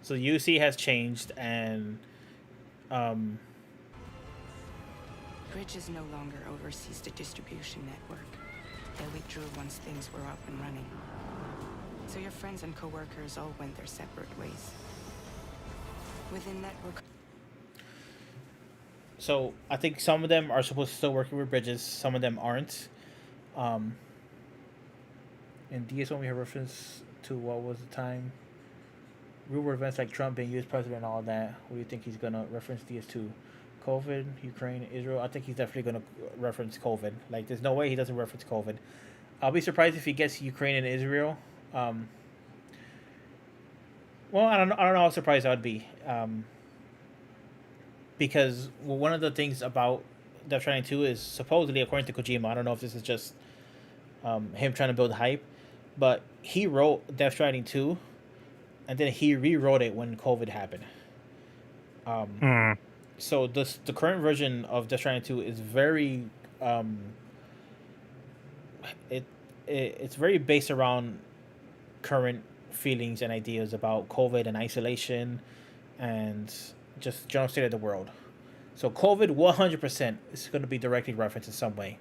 So UC has changed, and Bridges no longer oversees the distribution network. They withdrew once things were up and running. So your friends and coworkers all went their separate ways. Within network... So I think some of them are supposed to still working with Bridges, some of them aren't. In DS1 we have reference to what was the time. Rumor events like Trump being US president and all that. What do you think he's gonna reference DS2? COVID, Ukraine, Israel. I think he's definitely gonna reference COVID. Like, there's no way he doesn't reference COVID. I'll be surprised if he gets Ukraine and Israel. Well, I don't know how surprised I would be. Because one of the things about Death Stranding 2 is supposedly, according to Kojima, I don't know if this is just him trying to build hype, but he wrote Death Stranding 2, and then he rewrote it when COVID happened. So the current version of Death Stranding 2 is very it's very based around current feelings and ideas about COVID and isolation and just general state of the world. So COVID 100% is going to be directly referenced in some way.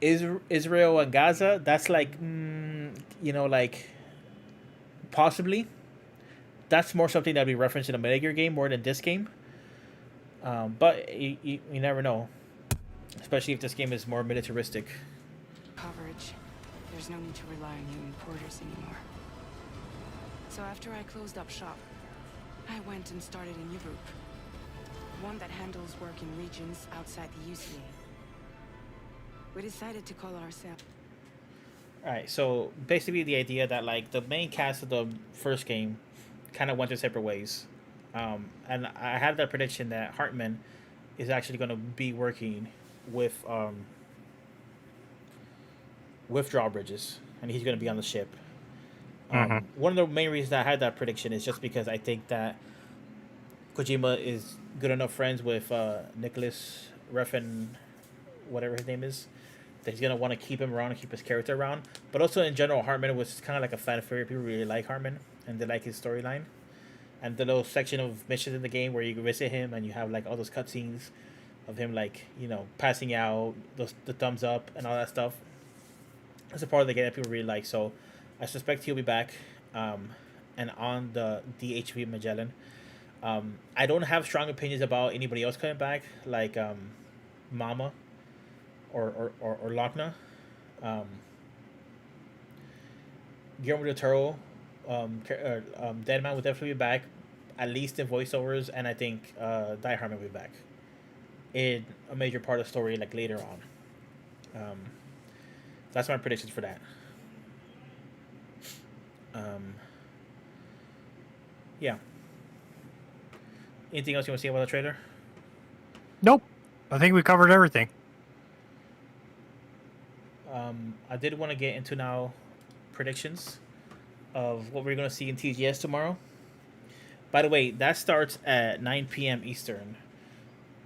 Israel and Gaza, that's like, like possibly. That's more something that'll be referenced in a Metal Gear game more than this game. But you never know. Especially if this game is more militaristic. Coverage. There's no need to rely on human porters anymore. So after I closed up shop, I went and started a new group. One that handles work in regions outside the UCA. We decided to call ourselves... Alright, so basically the idea that like the main cast of the first game kind of went their separate ways. And I have that prediction that Hartman is actually going to be working with with drawbridges, and he's going to be on the ship. Mm-hmm. One of the main reasons I had that prediction is just because I think that Kojima is good enough friends with Nicholas Refn, whatever his name is, that he's gonna want to keep him around and keep his character around. But also in general, Hartman was kind of like a fan favorite. People really like Hartman and they like his storyline. And the little section of missions in the game where you visit him and you have like all those cutscenes of him like passing out, the thumbs up and all that stuff. That's a part of the game that people really like. So I suspect he'll be back, and on the DHV Magellan. I don't have strong opinions about anybody else coming back, like Mama or Lochna. Guillermo del Toro, Deadman will definitely be back, at least in voiceovers, and I think Die Hard will be back in a major part of the story, like later on. That's my predictions for that. Yeah. Anything else you want to say about the trailer? Nope. I think we covered everything. I did want to get into now predictions of what we're going to see in TGS tomorrow. By the way, that starts at 9 p.m. Eastern.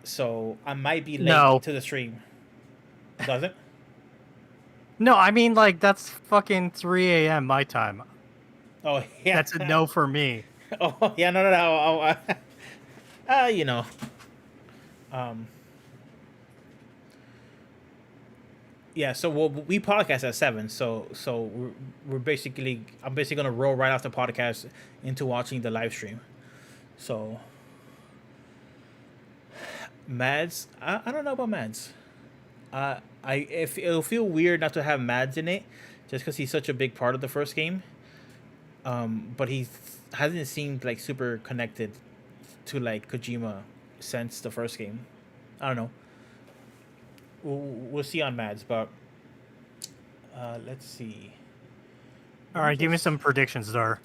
So I might be late to the stream. Does it? No, I mean, like, that's fucking 3 a.m. my time. Oh, yeah. That's a no for me. Oh, yeah, no. Yeah, so we podcast at 7, so I'm basically gonna roll right off the podcast into watching the live stream. So Mads, I don't know about Mads. If it'll feel weird not to have Mads in it, just because he's such a big part of the first game. But he hasn't seemed like super connected to like Kojima since the first game. I don't know. We'll see on Mads, but let's see. All right, give me some predictions, Dar.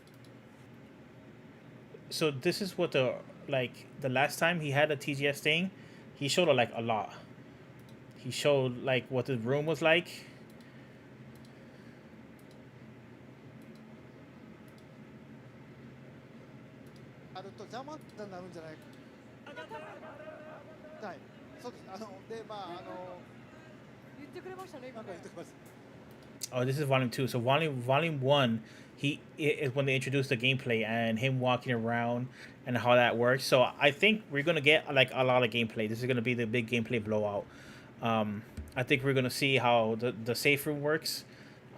So this is what the last time he had a TGS thing, he showed like a lot. He showed like what the room was like. Oh, this is volume 2. So volume 1, is when they introduced the gameplay and him walking around and how that works. So I think we're gonna get like a lot of gameplay. This is gonna be the big gameplay blowout. I think we're gonna see how the safe room works.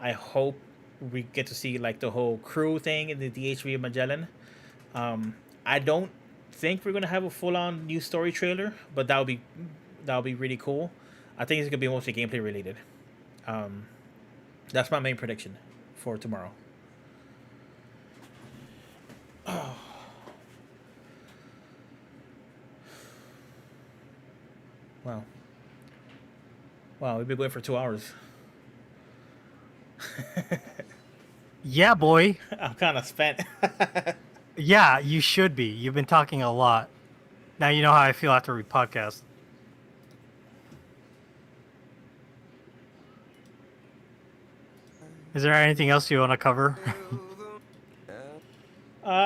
I hope we get to see like the whole crew thing in the DHV Magellan. I don't think we're gonna have a full-on new story trailer, but that'll be really cool. I think it's gonna be mostly gameplay related. That's my main prediction for tomorrow. Oh. Wow, we've been going for 2 hours. Yeah, boy. I'm kind of spent. Yeah, you should be. You've been talking a lot. Now you know how I feel after we podcast. Is there anything else you want to cover?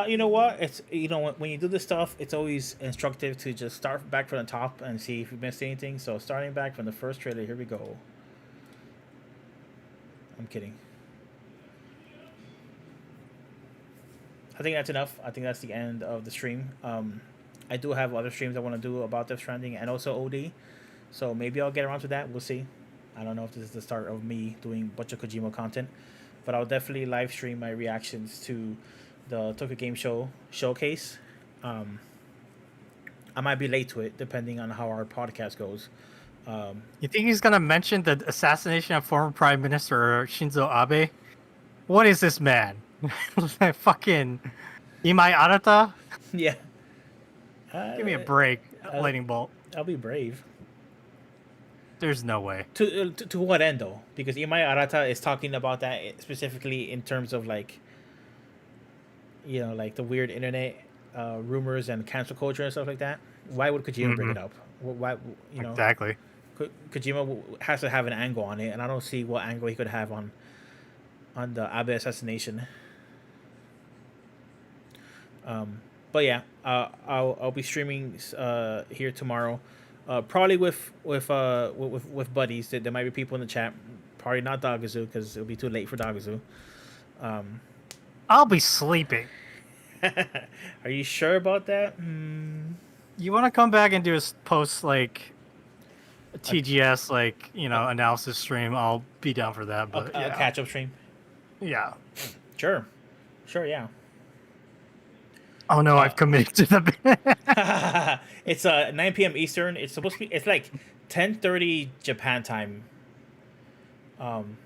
You know what? It's when you do this stuff, it's always instructive to just start back from the top and see if you missed anything. So starting back from the first trailer, here we go. I'm kidding. I think that's enough. I think that's the end of the stream. I do have other streams I want to do about Death Stranding and also OD. So maybe I'll get around to that. We'll see. I don't know if this is the start of me doing a bunch of Kojima content, but I'll definitely live stream my reactions to the Tokyo Game Show showcase. I might be late to it, depending on how our podcast goes. You think he's gonna mention the assassination of former Prime Minister Shinzo Abe? What is this man? Fucking Imai Arata? Yeah. Give me a break, Lightning Bolt. I'll be brave. There's no way. To what end though? Because Imai Arata is talking about that specifically in terms of like, like the weird internet rumors and cancel culture and stuff like that. Why would Kojima bring it up? Why? Exactly. Kojima has to have an angle on it, and I don't see what angle he could have on the Abe assassination. But yeah, I'll be streaming here tomorrow, probably with buddies. There might be people in the chat. Probably not Dagazu because it'll be too late for Dagazu. I'll be sleeping. Are you sure about that? You want to come back and do a post like TGS analysis stream? I'll be down for that. But a catch up stream. Yeah. Sure, yeah. Oh no, I've committed to the. It's 9 p.m. Eastern. It's supposed to be. It's like 10:30 Japan time. And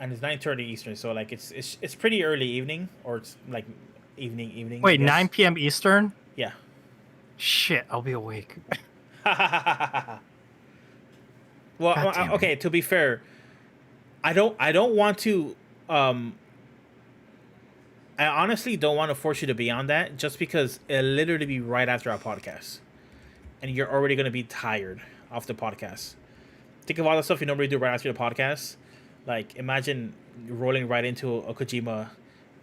it's 9:30 Eastern, so like it's pretty early evening, or it's like evening. Wait, 9 p.m. Eastern? Yeah. Shit, I'll be awake. Well, okay. To be fair, I don't want to. I honestly don't want to force you to be on that, just because it'll literally be right after our podcast, and you're already gonna be tired off the podcast. Think of all the stuff you normally do right after the podcast. Like, imagine rolling right into a Kojima,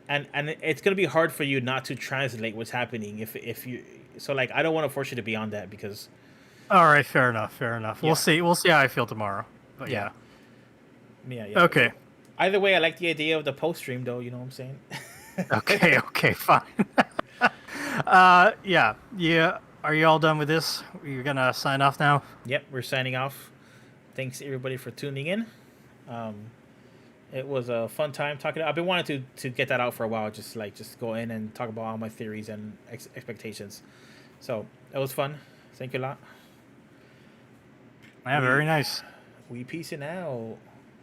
and it's gonna be hard for you not to translate what's happening if you. So like, I don't want to force you to be on that because. All right, fair enough. Yeah. We'll see how I feel tomorrow. But yeah. Okay. Either way, I like the idea of the post stream, though. You know what I'm saying? Okay, fine. Yeah. Are you all done with this? You're gonna sign off now? Yep, we're signing off. Thanks everybody for tuning in. It was a fun time talking. I've been wanting to get that out for a while. Just go in and talk about all my theories and expectations. So it was fun. Thank you a lot. Yeah, very nice. We peacing out.